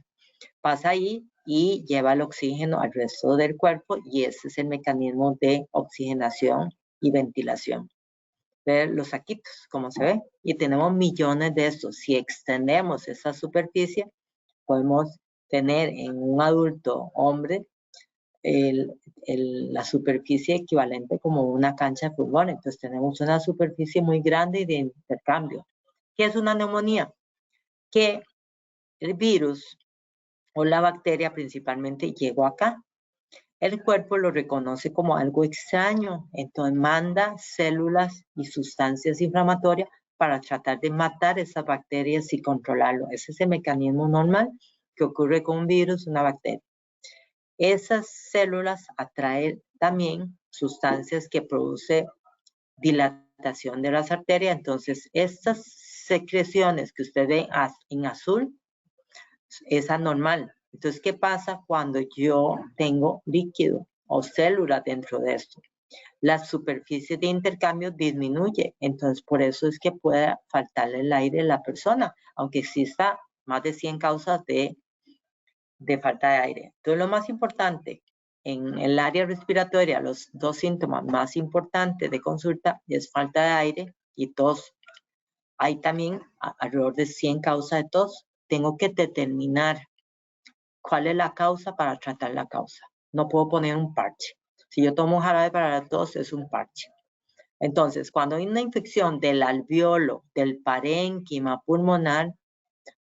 pasa ahí y lleva el oxígeno al resto del cuerpo y ese es el mecanismo de oxigenación y ventilación. Ver los saquitos, como se ve, y tenemos millones de estos. Si extendemos esa superficie, podemos tener en un adulto hombre la superficie equivalente como una cancha de fútbol. Entonces tenemos una superficie muy grande de intercambio. ¿Qué es una neumonía? Que el virus o la bacteria principalmente llegó acá. El cuerpo lo reconoce como algo extraño, entonces manda células y sustancias inflamatorias para tratar de matar esas bacterias y controlarlo. Ese es el mecanismo normal que ocurre con un virus, una bacteria. Esas células atraen también sustancias que producen dilatación de las arterias. Entonces, estas secreciones que usted ve en azul es anormal. Entonces, ¿qué pasa cuando yo tengo líquido o célula dentro de esto? La superficie de intercambio disminuye. Entonces, por eso es que puede faltarle el aire a la persona, aunque exista más de 100 causas de falta de aire. Entonces, lo más importante en el área respiratoria, los 2 síntomas más importantes de consulta es falta de aire y tos. Hay también alrededor de 100 causas de tos. Tengo que determinar cuál es la causa para tratar la causa. No puedo poner un parche. Si yo tomo jarabe para la tos, es un parche. Entonces, cuando hay una infección del alveolo, del parénquima pulmonar,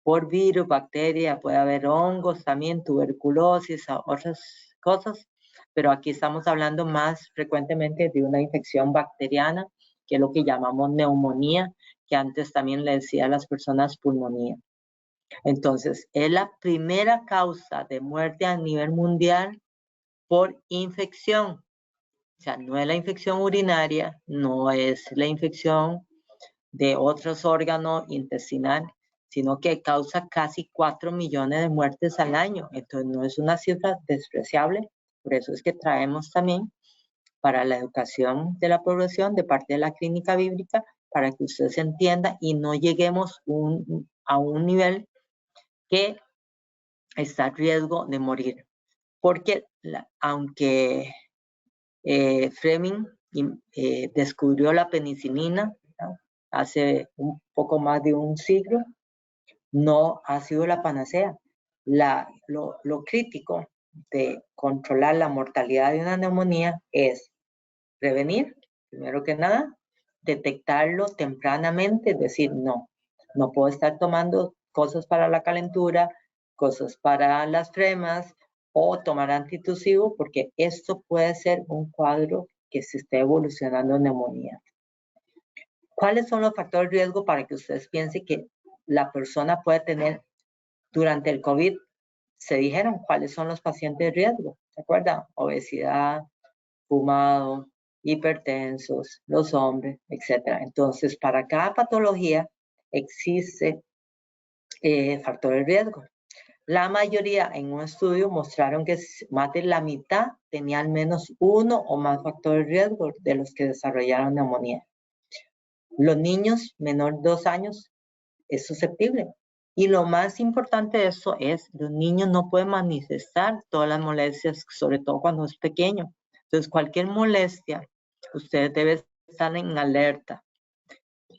por virus, bacteria, puede haber hongos también, tuberculosis, otras cosas, pero aquí estamos hablando más frecuentemente de una infección bacteriana, que es lo que llamamos neumonía, que antes también le decía a las personas pulmonía. Entonces, es la primera causa de muerte a nivel mundial por infección. O sea, no es la infección urinaria, no es la infección de otros órganos intestinales, sino que causa casi 4 millones de muertes al año. Entonces, no es una cifra despreciable. Por eso es que traemos también para la educación de la población de parte de la clínica bíblica, para que usted se entienda y no lleguemos a un nivel que está a riesgo de morir. Porque aunque Fleming descubrió la penicilina, ¿no?, hace un poco más de un siglo, no ha sido la panacea. Lo crítico de controlar la mortalidad de una neumonía es prevenir, primero que nada, detectarlo tempranamente, es decir, no puedo estar tomando cosas para la calentura, cosas para las flemas o tomar antitusivo, porque esto puede ser un cuadro que se esté evolucionando en neumonía. ¿Cuáles son los factores de riesgo para que ustedes piensen que la persona puede tener durante el COVID? Se dijeron cuáles son los pacientes de riesgo, ¿se acuerdan? Obesidad, fumado, hipertensos, los hombres, etc. Entonces, para cada patología existe factores de riesgo. La mayoría en un estudio mostraron que más de la mitad tenía al menos uno o más factores de riesgo de los que desarrollaron neumonía. Los niños menor de 2 años es susceptible. Y lo más importante de eso es, los niños no pueden manifestar todas las molestias, sobre todo cuando es pequeño. Entonces, cualquier molestia, usted debe estar en alerta.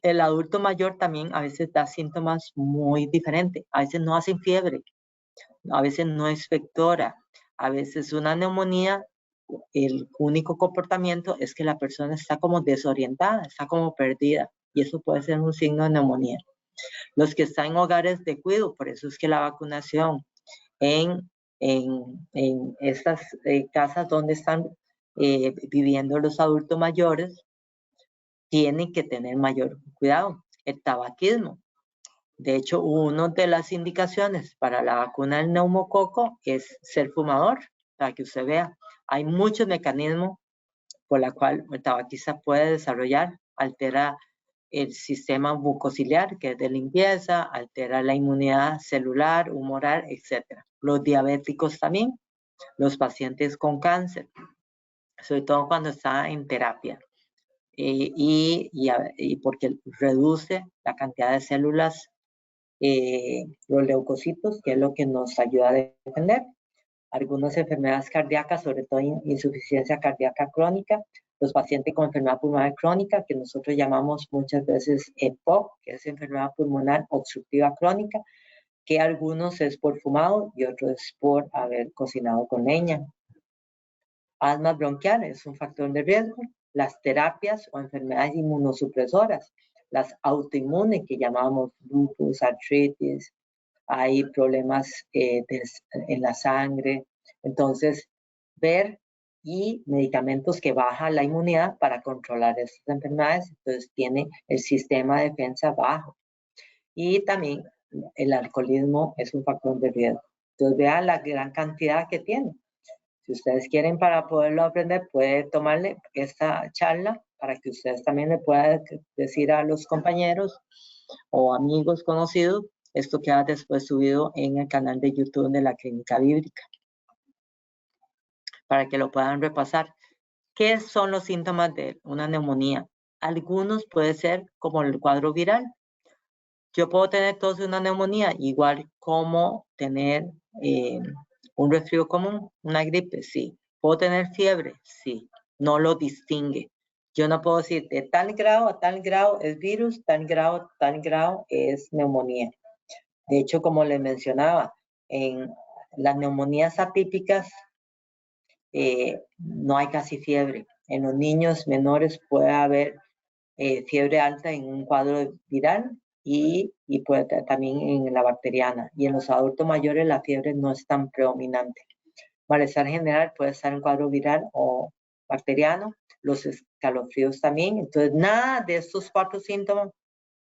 El adulto mayor también a veces da síntomas muy diferentes. A veces no hacen fiebre, a veces no es vectora, a veces una neumonía, el único comportamiento es que la persona está como desorientada, está como perdida, y eso puede ser un signo de neumonía. Los que están en hogares de cuidado, por eso es que la vacunación en estas casas donde están viviendo los adultos mayores, tienen que tener mayor cuidado. El tabaquismo. De hecho, una de las indicaciones para la vacuna del neumococo es ser fumador, para que usted vea. Hay muchos mecanismos por los cuales el tabaquista puede desarrollar, altera el sistema mucociliar, que es de limpieza, altera la inmunidad celular, humoral, etc. Los diabéticos también, los pacientes con cáncer, sobre todo cuando está en terapia. Y porque reduce la cantidad de células, los leucocitos, que es lo que nos ayuda a defender. Algunas enfermedades cardíacas, sobre todo insuficiencia cardíaca crónica, los pacientes con enfermedad pulmonar crónica, que nosotros llamamos muchas veces EPOC, que es enfermedad pulmonar obstructiva crónica, que algunos es por fumado y otros es por haber cocinado con leña. Asma bronquial es un factor de riesgo. Las terapias o enfermedades inmunosupresoras, las autoinmunes que llamamos lupus, artritis, hay problemas en la sangre. Entonces, ver y medicamentos que bajan la inmunidad para controlar estas enfermedades. Entonces, tiene el sistema de defensa bajo. Y también el alcoholismo es un factor de riesgo. Entonces, vean la gran cantidad que tiene. Si ustedes quieren, para poderlo aprender, puede tomarle esta charla para que ustedes también le puedan decir a los compañeros o amigos conocidos. Esto queda después subido en el canal de YouTube de la Clínica Bíblica, para que lo puedan repasar. ¿Qué son los síntomas de una neumonía? Algunos pueden ser como el cuadro viral. Yo puedo tener tos de una neumonía, igual como tener un resfrío común, una gripe, sí. ¿Puedo tener fiebre? Sí. No lo distingue. Yo no puedo decir de tal grado a tal grado es virus, tal grado es neumonía. De hecho, como les mencionaba, en las neumonías atípicas no hay casi fiebre. En los niños menores puede haber fiebre alta en un cuadro viral y puede también en la bacteriana. Y en los adultos mayores la fiebre no es tan predominante. Malestar general puede estar en cuadro viral o bacteriano. Los escalofríos también. Entonces, nada de estos 4 síntomas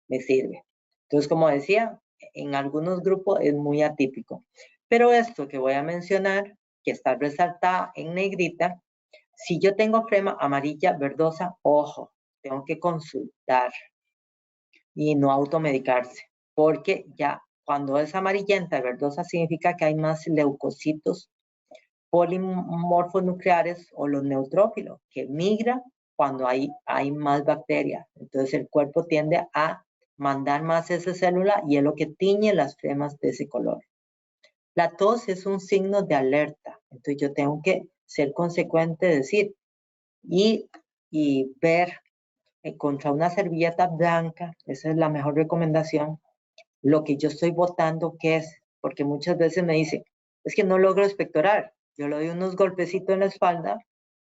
me sirve. Entonces, como decía, en algunos grupos es muy atípico. Pero esto que voy a mencionar, que está resaltada en negrita, si yo tengo flema amarilla verdosa, ojo, tengo que consultar y no automedicarse, porque ya cuando es amarillenta verdosa significa que hay más leucocitos polimorfonucleares o los neutrófilos, que migran cuando hay más bacterias. Entonces el cuerpo tiende a mandar más esa célula y es lo que tiñe las flemas de ese color. La tos es un signo de alerta, entonces yo tengo que ser consecuente, decir, y ver contra una servilleta blanca, esa es la mejor recomendación, lo que yo estoy botando, ¿qué es? Porque muchas veces me dicen, es que no logro expectorar. Yo le doy unos golpecitos en la espalda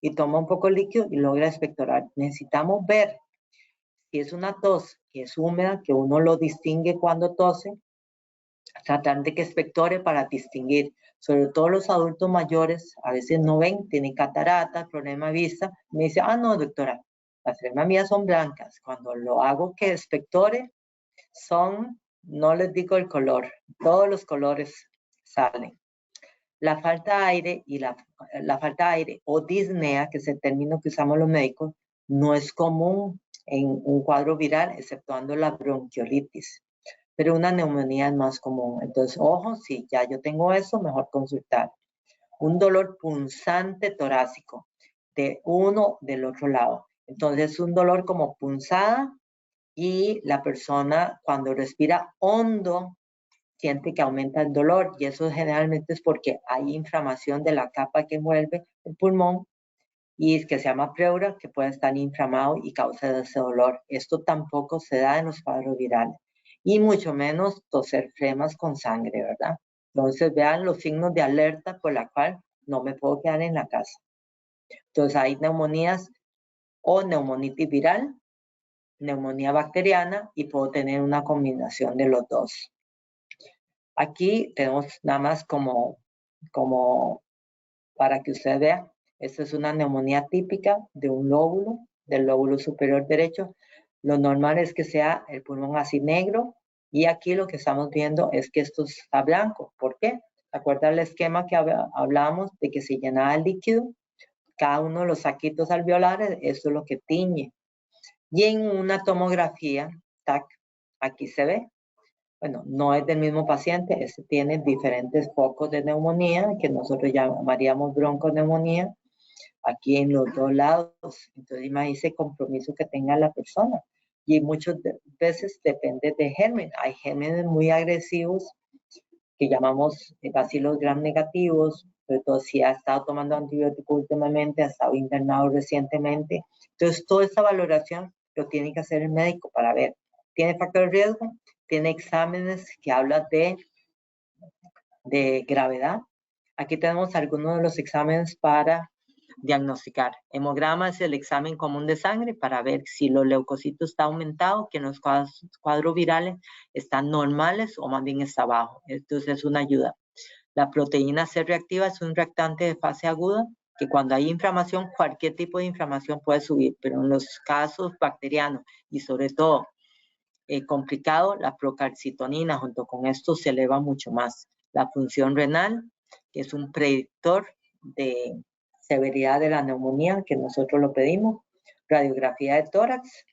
y tomo un poco de líquido y logra expectorar. Necesitamos ver si es una tos que es húmeda, que uno lo distingue cuando tose, tratar de que expectore para distinguir. Sobre todo los adultos mayores, a veces no ven, tienen catarata, problema de vista. Me dice, no, doctora, las flemas mías son blancas. Cuando lo hago que expectore, son, no les digo el color, todos los colores salen. La falta de aire y la falta de aire o disnea, que es el término que usamos los médicos, no es común en un cuadro viral, exceptuando la bronquiolitis. pero una neumonía es más común. Entonces, ojo, si ya yo tengo eso, mejor consultar. Un dolor punzante torácico de uno del otro lado. Entonces, un dolor como punzada y la persona cuando respira hondo siente que aumenta el dolor y eso generalmente es porque hay inflamación de la capa que envuelve el pulmón y es que se llama pleura, que puede estar inflamado y causa ese dolor. Esto tampoco se da en los cuadros virales y mucho menos toser flemas con sangre, ¿verdad? Entonces vean los signos de alerta por la cual no me puedo quedar en la casa. Entonces hay neumonías o neumonitis viral, neumonía bacteriana y puedo tener una combinación de los dos. Aquí tenemos nada más como para que usted vea, esta es una neumonía típica de un lóbulo, del lóbulo superior derecho. Lo normal es que sea el pulmón así negro y aquí lo que estamos viendo es que esto está blanco. ¿Por qué? ¿Se acuerdan el esquema que hablábamos de que se llenaba el líquido? Cada uno de los saquitos alveolares, eso es lo que tiñe. Y en una tomografía, tac, aquí se ve. Bueno, no es del mismo paciente, este tiene diferentes focos de neumonía, que nosotros llamaríamos bronconeumonía, aquí en los dos lados. Entonces, imagínese el compromiso que tenga la persona. Y muchas veces depende de gérmenes. Hay gérmenes muy agresivos que llamamos bacilos gram negativos, sobre todo si ha estado tomando antibióticos últimamente, ha estado internado recientemente. Entonces, toda esta valoración lo tiene que hacer el médico para ver. ¿Tiene factor de riesgo? Tiene exámenes que hablan de gravedad. Aquí tenemos algunos de los exámenes para diagnosticar. Hemograma es el examen común de sangre para ver si los leucocitos están aumentados, que en los cuadros virales están normales o más bien está bajo. Entonces es una ayuda. La proteína C reactiva es un reactante de fase aguda que cuando hay inflamación, cualquier tipo de inflamación puede subir, pero en los casos bacterianos y sobre todo complicado, la procalcitonina junto con esto se eleva mucho más. La función renal, que es un predictor de severidad de la neumonía, que nosotros lo pedimos. Radiografía de tórax,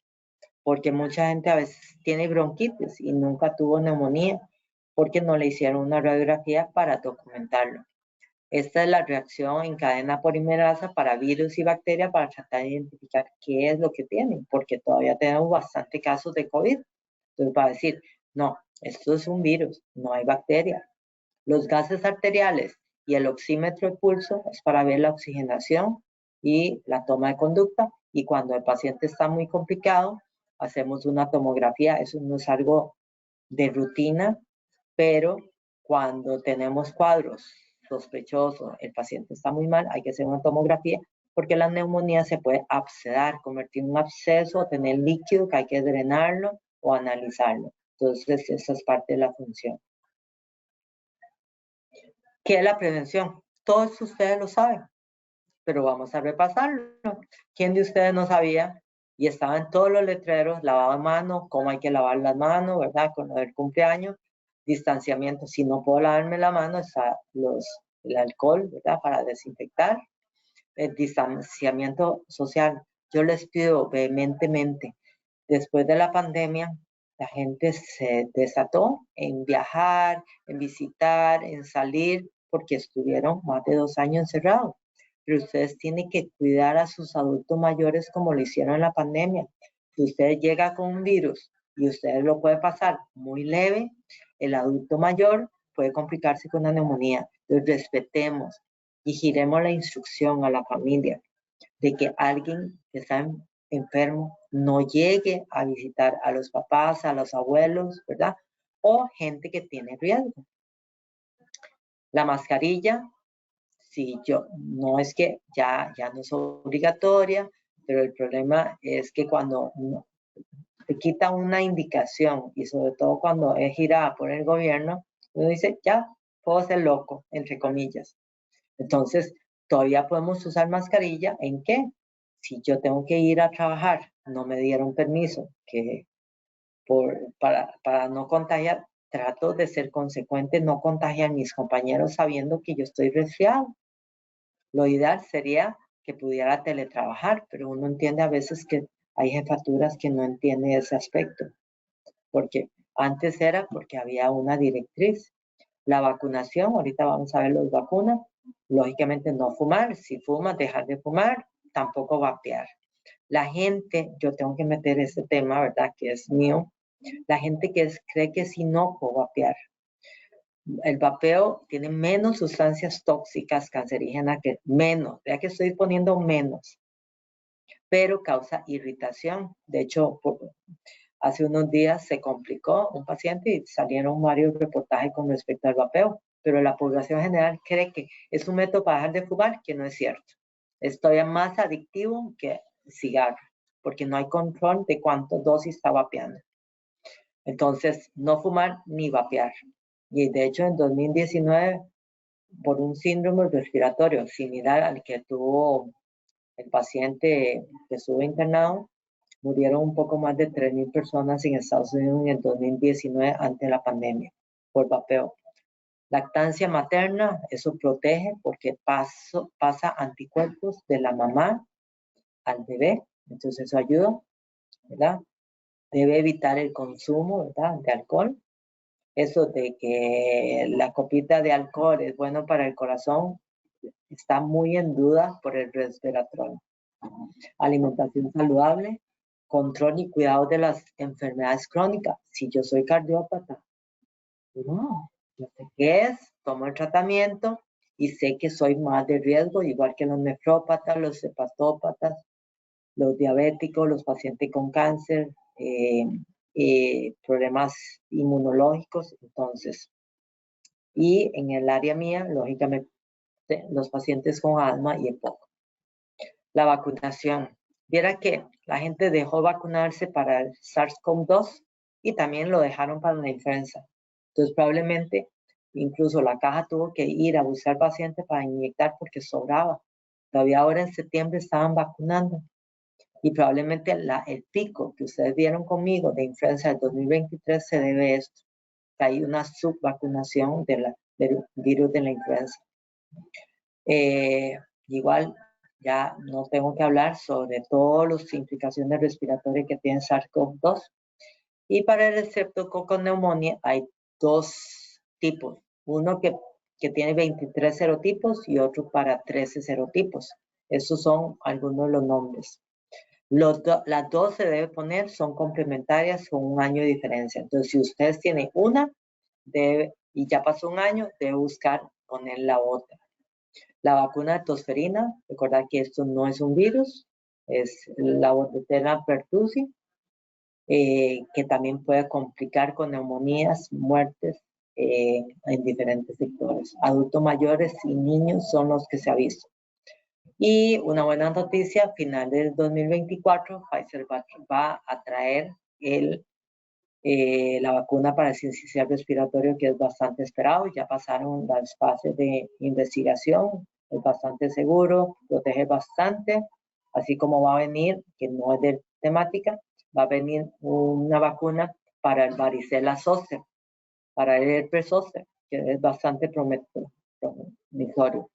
porque mucha gente a veces tiene bronquitis y nunca tuvo neumonía, porque no le hicieron una radiografía para documentarlo. Esta es la reacción en cadena polimerasa para virus y bacterias para tratar de identificar qué es lo que tienen, porque todavía tenemos bastante casos de COVID. Entonces va a decir, no, esto es un virus, no hay bacteria. Los gases arteriales y el oxímetro de pulso es para ver la oxigenación y la toma de conducta. Y cuando el paciente está muy complicado, hacemos una tomografía. Eso no es algo de rutina, pero cuando tenemos cuadros sospechosos, el paciente está muy mal, hay que hacer una tomografía porque la neumonía se puede abscedar, convertir en un absceso, o tener líquido que hay que drenarlo o analizarlo. Entonces, esa es parte de la función. ¿Qué es la prevención? Todos ustedes lo saben, pero vamos a repasarlo. ¿Quién de ustedes no sabía? Y estaba en todos los letreros, lavado manos, cómo hay que lavar las manos, ¿verdad? Con lo del cumpleaños, distanciamiento. Si no puedo lavarme la mano, está el alcohol, ¿verdad? Para desinfectar. El distanciamiento social. Yo les pido vehementemente, después de la pandemia, la gente se desató en viajar, en visitar, en salir, porque estuvieron más de 2 años encerrados. Pero ustedes tienen que cuidar a sus adultos mayores como lo hicieron en la pandemia. Si usted llega con un virus y usted lo puede pasar muy leve, el adulto mayor puede complicarse con una neumonía. Entonces respetemos y giremos la instrucción a la familia de que alguien que está enfermo no llegue a visitar a los papás, a los abuelos, ¿verdad? O gente que tiene riesgo. La mascarilla, sí, no es que ya no es obligatoria, pero el problema es que cuando te quita una indicación y sobre todo cuando es girada por el gobierno, uno dice, ya, puedo ser loco, entre comillas. Entonces, todavía podemos usar mascarilla, ¿en qué? Si yo tengo que ir a trabajar, no me dieron permiso, que para no contagiar, trato de ser consecuente, no contagiar a mis compañeros sabiendo que yo estoy resfriado. Lo ideal sería que pudiera teletrabajar, pero uno entiende a veces que hay jefaturas que no entienden ese aspecto, porque Antes era porque había una directriz. La vacunación, ahorita vamos a ver las vacunas. Lógicamente no fumar. Si fumas, dejar de fumar. Tampoco vapear. La gente, yo tengo que meter ese tema, ¿verdad? Que es mío. La gente cree que es inocuo vapear. El vapeo tiene menos sustancias tóxicas cancerígenas que menos. Vea que estoy poniendo menos. Pero causa irritación. De hecho, hace unos días se complicó un paciente y salieron varios reportajes con respecto al vapeo. Pero la población general cree que es un método para dejar de fumar, que no es cierto. Es todavía más adictivo que el cigarro, porque no hay control de cuánto dosis está vapeando. Entonces, no fumar ni vapear. Y de hecho, en 2019, por un síndrome respiratorio similar al que tuvo el paciente que estuvo internado, murieron un poco más de 3,000 personas en Estados Unidos en el 2019 ante la pandemia por vapeo. Lactancia materna, eso protege porque pasa anticuerpos de la mamá al bebé, entonces eso ayuda, ¿verdad? Debe evitar el consumo, ¿verdad?, de alcohol. Eso de que la copita de alcohol es bueno para el corazón está muy en duda por el resveratrol. Alimentación saludable, control y cuidado de las enfermedades crónicas. Si yo soy cardiópata, no, yo sé qué es, tomo el tratamiento y sé que soy más de riesgo, igual que los nefrópatas, los hepatópatas, los diabéticos, los pacientes con cáncer, problemas inmunológicos. Entonces, y en el área mía, lógicamente, los pacientes con asma y EPOC. La vacunación. Viera que la gente dejó vacunarse para el SARS-CoV-2 y también lo dejaron para la influenza. Entonces, probablemente, incluso la caja tuvo que ir a buscar pacientes para inyectar porque sobraba. Todavía ahora en septiembre estaban vacunando. Y probablemente el pico que ustedes vieron conmigo de influenza del 2023 se debe a esto. Que hay una subvacunación del virus de la influenza. Igual, ya no tengo que hablar sobre todas las implicaciones respiratorias que tiene SARS-CoV-2. Y para el streptococcus pneumoniae hay dos tipos. Uno que tiene 23 serotipos y otro para 13 serotipos. Esos son algunos de los nombres. Las dos se debe poner, son complementarias con 1 año de diferencia. Entonces, si ustedes tienen una y ya pasó 1 año, debe buscar poner la otra. La vacuna de tosferina, recordad que esto no es un virus, es la bordetella pertussis, que también puede complicar con neumonías, muertes en diferentes sectores. Adultos mayores y niños son los que se ha visto. Y una buena noticia, a final del 2024, Pfizer va a traer la vacuna para el sincicial respiratorio, que es bastante esperado. Ya pasaron las fases de investigación, es bastante seguro, protege bastante, así como va a venir, que no es de temática, va a venir una vacuna para el varicela zoster, para el herpes zóster, que es bastante promisorio.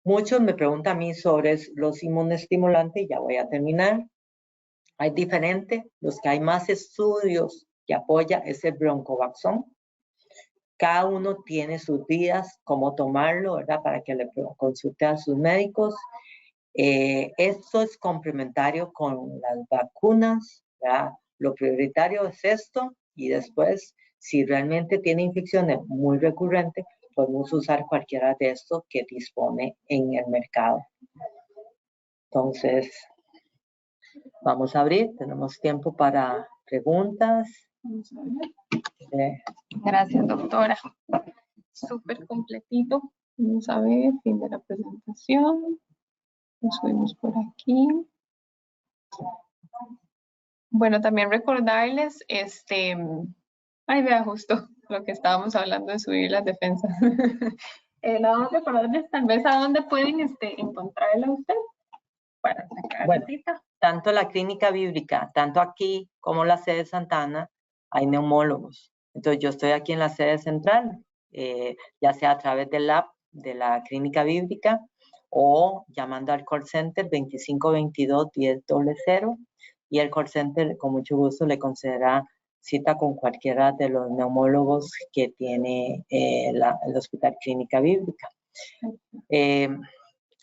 Muchos me preguntan a mí sobre los inmunoestimulantes, ya voy a terminar. Hay diferentes, los que hay más estudios que apoya es el Broncovaxón. Cada uno tiene sus días, cómo tomarlo, ¿verdad? Para que le consulten a sus médicos. Esto es complementario con las vacunas, ¿verdad? Lo prioritario es esto y después, si realmente tiene infecciones muy recurrentes, podemos usar cualquiera de estos que dispone en el mercado. Entonces, vamos a abrir, tenemos tiempo para preguntas. Gracias, doctora. Súper completito. Vamos a ver, fin de la presentación. Nos subimos por aquí. Bueno, también recordarles, ay, vea, justo lo que estábamos hablando de subir las defensas. Nada más recordarles tal vez a dónde pueden encontrarla usted para sacar la cita. Tanto la clínica bíblica, tanto aquí como la sede de Santa Ana, hay neumólogos. Entonces yo estoy aquí en la sede central, ya sea a través del app de la clínica bíblica o llamando al call center 2522-1000 y el call center con mucho gusto le concederá cita con cualquiera de los neumólogos que tiene el Hospital Clínica Bíblica.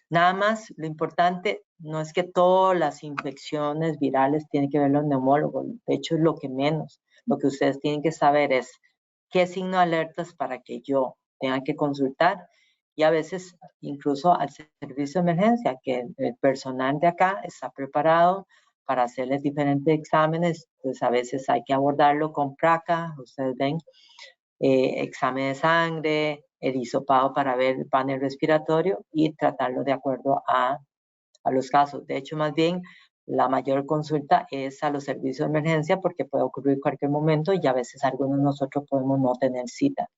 Nada más, lo importante no es que todas las infecciones virales tienen que ver los neumólogos, de hecho es lo que menos. Lo que ustedes tienen que saber es qué signo de alertas para que yo tenga que consultar, y a veces incluso al servicio de emergencia, que el personal de acá está preparado para hacerles diferentes exámenes, pues a veces hay que abordarlo con placa, ustedes ven, examen de sangre, el hisopado para ver el panel respiratorio y tratarlo de acuerdo a los casos. De hecho, más bien, la mayor consulta es a los servicios de emergencia porque puede ocurrir cualquier momento y a veces algunos de nosotros podemos no tener cita.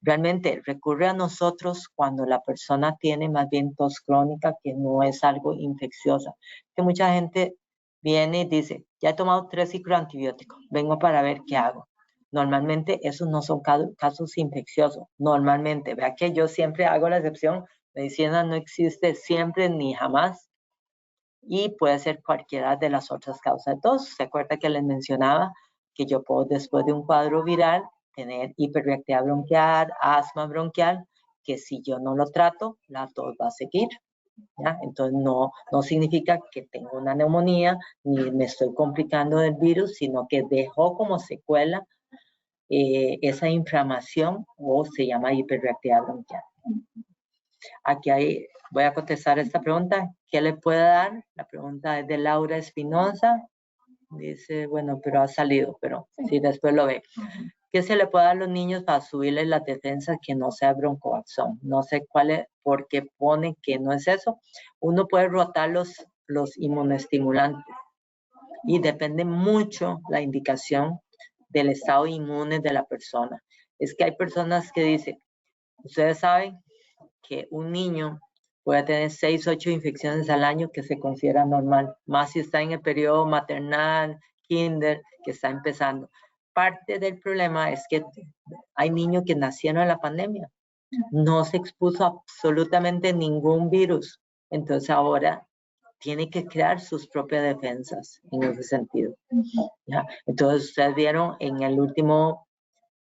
Realmente recurre a nosotros cuando la persona tiene más bien tos crónica, que no es algo infecciosa. Que mucha gente viene y dice, ya he tomado 3 ciclos de antibióticos, vengo para ver qué hago. Normalmente esos no son casos infecciosos. Normalmente, vea que yo siempre hago la excepción, medicina no existe siempre ni jamás, y puede ser cualquiera de las otras causas de tos. ¿Se acuerda que les mencionaba que yo puedo, después de un cuadro viral, tener hiperreactividad bronquial, asma bronquial, que si yo no lo trato, la tos va a seguir, ¿ya? Entonces no significa que tengo una neumonía ni me estoy complicando del virus, sino que dejó como secuela esa inflamación, o se llama hiperreactividad bronquial. Aquí voy a contestar esta pregunta. ¿Qué le puede dar? La pregunta es de Laura Espinosa. Dice, bueno, pero ha salido, pero sí, después lo ve. ¿Qué se le puede dar a los niños para subirles las defensas que no sea broncoaxón? No sé cuál es, por qué pone que no es eso. Uno puede rotar los inmunoestimulantes y depende mucho la indicación del estado inmune de la persona. Es que hay personas que dicen, ustedes saben que un niño puede tener 6, 8 infecciones al año, que se considera normal, más si está en el periodo maternal, kinder, que está empezando. Parte del problema es que hay niños que nacieron en la pandemia, no se expuso absolutamente ningún virus, entonces ahora tiene que crear sus propias defensas en ese sentido. ¿Ya? Entonces ustedes vieron en el último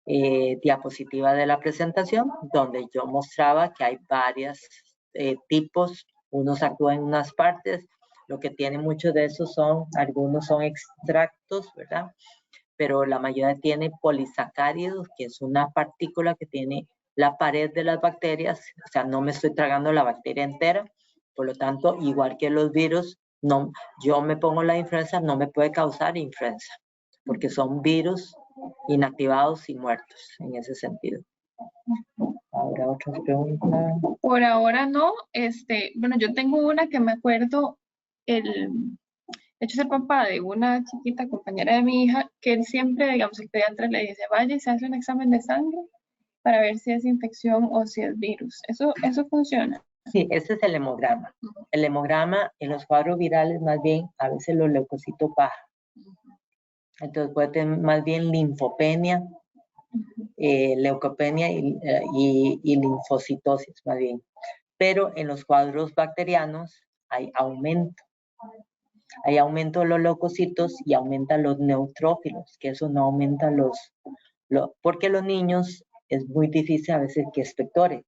diapositiva de la presentación, donde yo mostraba que hay varios tipos, unos actúan en unas partes, lo que tiene muchos de esos algunos son extractos, ¿verdad? Pero la mayoría tiene polisacáridos, que es una partícula que tiene la pared de las bacterias, o sea, no me estoy tragando la bacteria entera, por lo tanto, igual que los virus, yo me pongo la influenza, no me puede causar influenza, porque son virus inactivados y muertos en ese sentido. Ahora otras preguntas. Por ahora no. Bueno, yo tengo una que me acuerdo, de hecho es el papá de una chiquita compañera de mi hija, que él siempre, digamos, el pediatra le dice, vaya y se hace un examen de sangre para ver si es infección o si es virus. ¿Eso funciona? Sí, ese es el hemograma. El hemograma en los cuadros virales, más bien, a veces los leucocitos bajan. Entonces puede tener más bien linfopenia, leucopenia y linfocitosis, más bien. Pero en los cuadros bacterianos hay aumento. Hay aumento de los leucocitos y aumentan los neutrófilos, que eso no aumenta porque los niños es muy difícil a veces que expectore,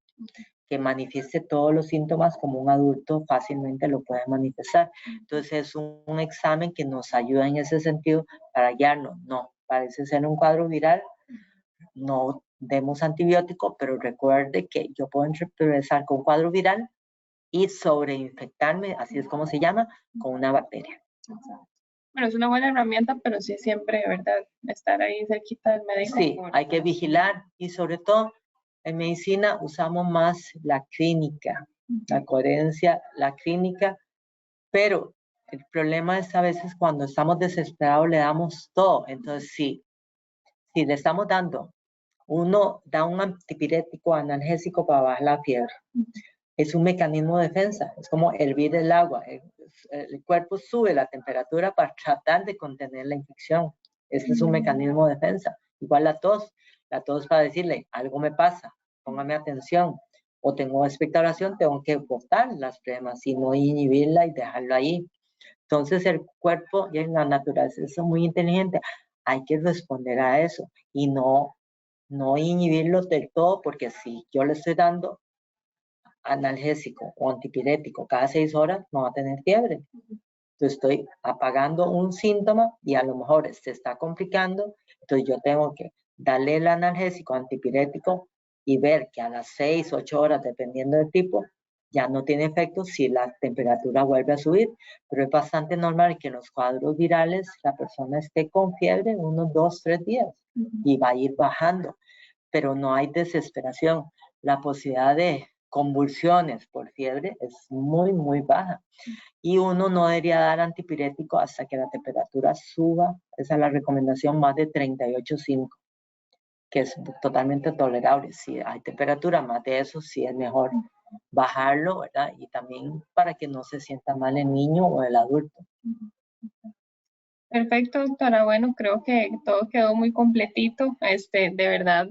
que manifieste todos los síntomas como un adulto fácilmente lo puede manifestar. Entonces es un examen que nos ayuda en ese sentido para guiarnos. No, parece ser un cuadro viral, no demos antibiótico, pero recuerde que yo puedo empezar con un cuadro viral y sobreinfectarme, así es como se llama, con una bacteria. Bueno, es una buena herramienta, pero sí siempre, ¿verdad? Estar ahí cerquita del médico. Sí, hay que vigilar y sobre todo en medicina usamos más la clínica, la coherencia, la clínica, pero el problema es a veces cuando estamos desesperados le damos todo. Entonces, si le estamos dando, uno da un antipirético analgésico para bajar la fiebre. Es un mecanismo de defensa, es como hervir el agua. El cuerpo sube la temperatura para tratar de contener la infección. Ese es un mecanismo de defensa. Igual la tos para decirle, algo me pasa, póngame atención. O tengo expectoración, tengo que botar las flemas y no inhibirla y dejarlo ahí. Entonces el cuerpo y en la naturaleza es muy inteligente. hay que responder a eso y no inhibirlos del todo, porque si yo le estoy dando analgésico o antipirético cada 6 horas, no va a tener fiebre. Entonces estoy apagando un síntoma y a lo mejor se está complicando, entonces yo tengo que darle el analgésico antipirético y ver que a las 6, 8 horas, dependiendo del tipo, ya no tiene efecto si la temperatura vuelve a subir, pero es bastante normal que en los cuadros virales la persona esté con fiebre unos 2, 3 días y va a ir bajando, pero no hay desesperación. La posibilidad de convulsiones por fiebre es muy, muy baja. Y uno no debería dar antipirético hasta que la temperatura suba, esa es la recomendación, más de 38,5, que es totalmente tolerable. Si hay temperatura más de eso, sí es mejor bajarlo, ¿verdad? Y también para que no se sienta mal el niño o el adulto. Perfecto, doctora. Bueno, creo que todo quedó muy completito. De verdad,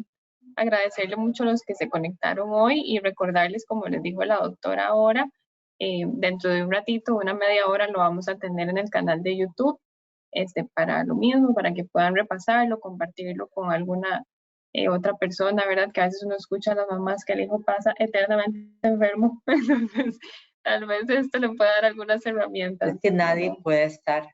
agradecerle mucho a los que se conectaron hoy y recordarles, como les dijo la doctora ahora, dentro de un ratito, una media hora, lo vamos a tener en el canal de YouTube, para lo mismo, para que puedan repasarlo, compartirlo con alguna otra persona, ¿verdad? Que a veces uno escucha a las mamás que el hijo pasa eternamente enfermo, entonces tal vez esto le pueda dar algunas herramientas. Es que nadie puede estar.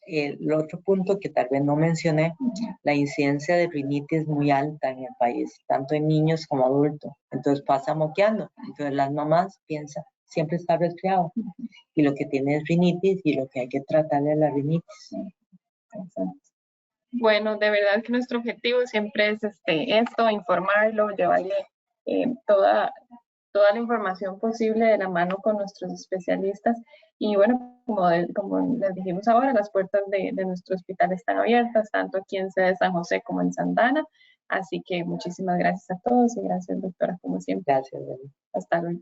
El otro punto que tal vez no mencioné, la incidencia de rinitis es muy alta en el país, tanto en niños como adultos. Entonces pasa moqueando. Entonces las mamás piensan, siempre está resfriado. Y lo que tiene es rinitis y lo que hay que tratarle es la rinitis. Bueno, de verdad que nuestro objetivo siempre es esto, informarlo, llevarle toda la información posible de la mano con nuestros especialistas. Y bueno, como les dijimos ahora, las puertas de nuestro hospital están abiertas, tanto aquí en sede San José como en Santana. Así que muchísimas gracias a todos y gracias, doctora, como siempre. Gracias. Hasta luego.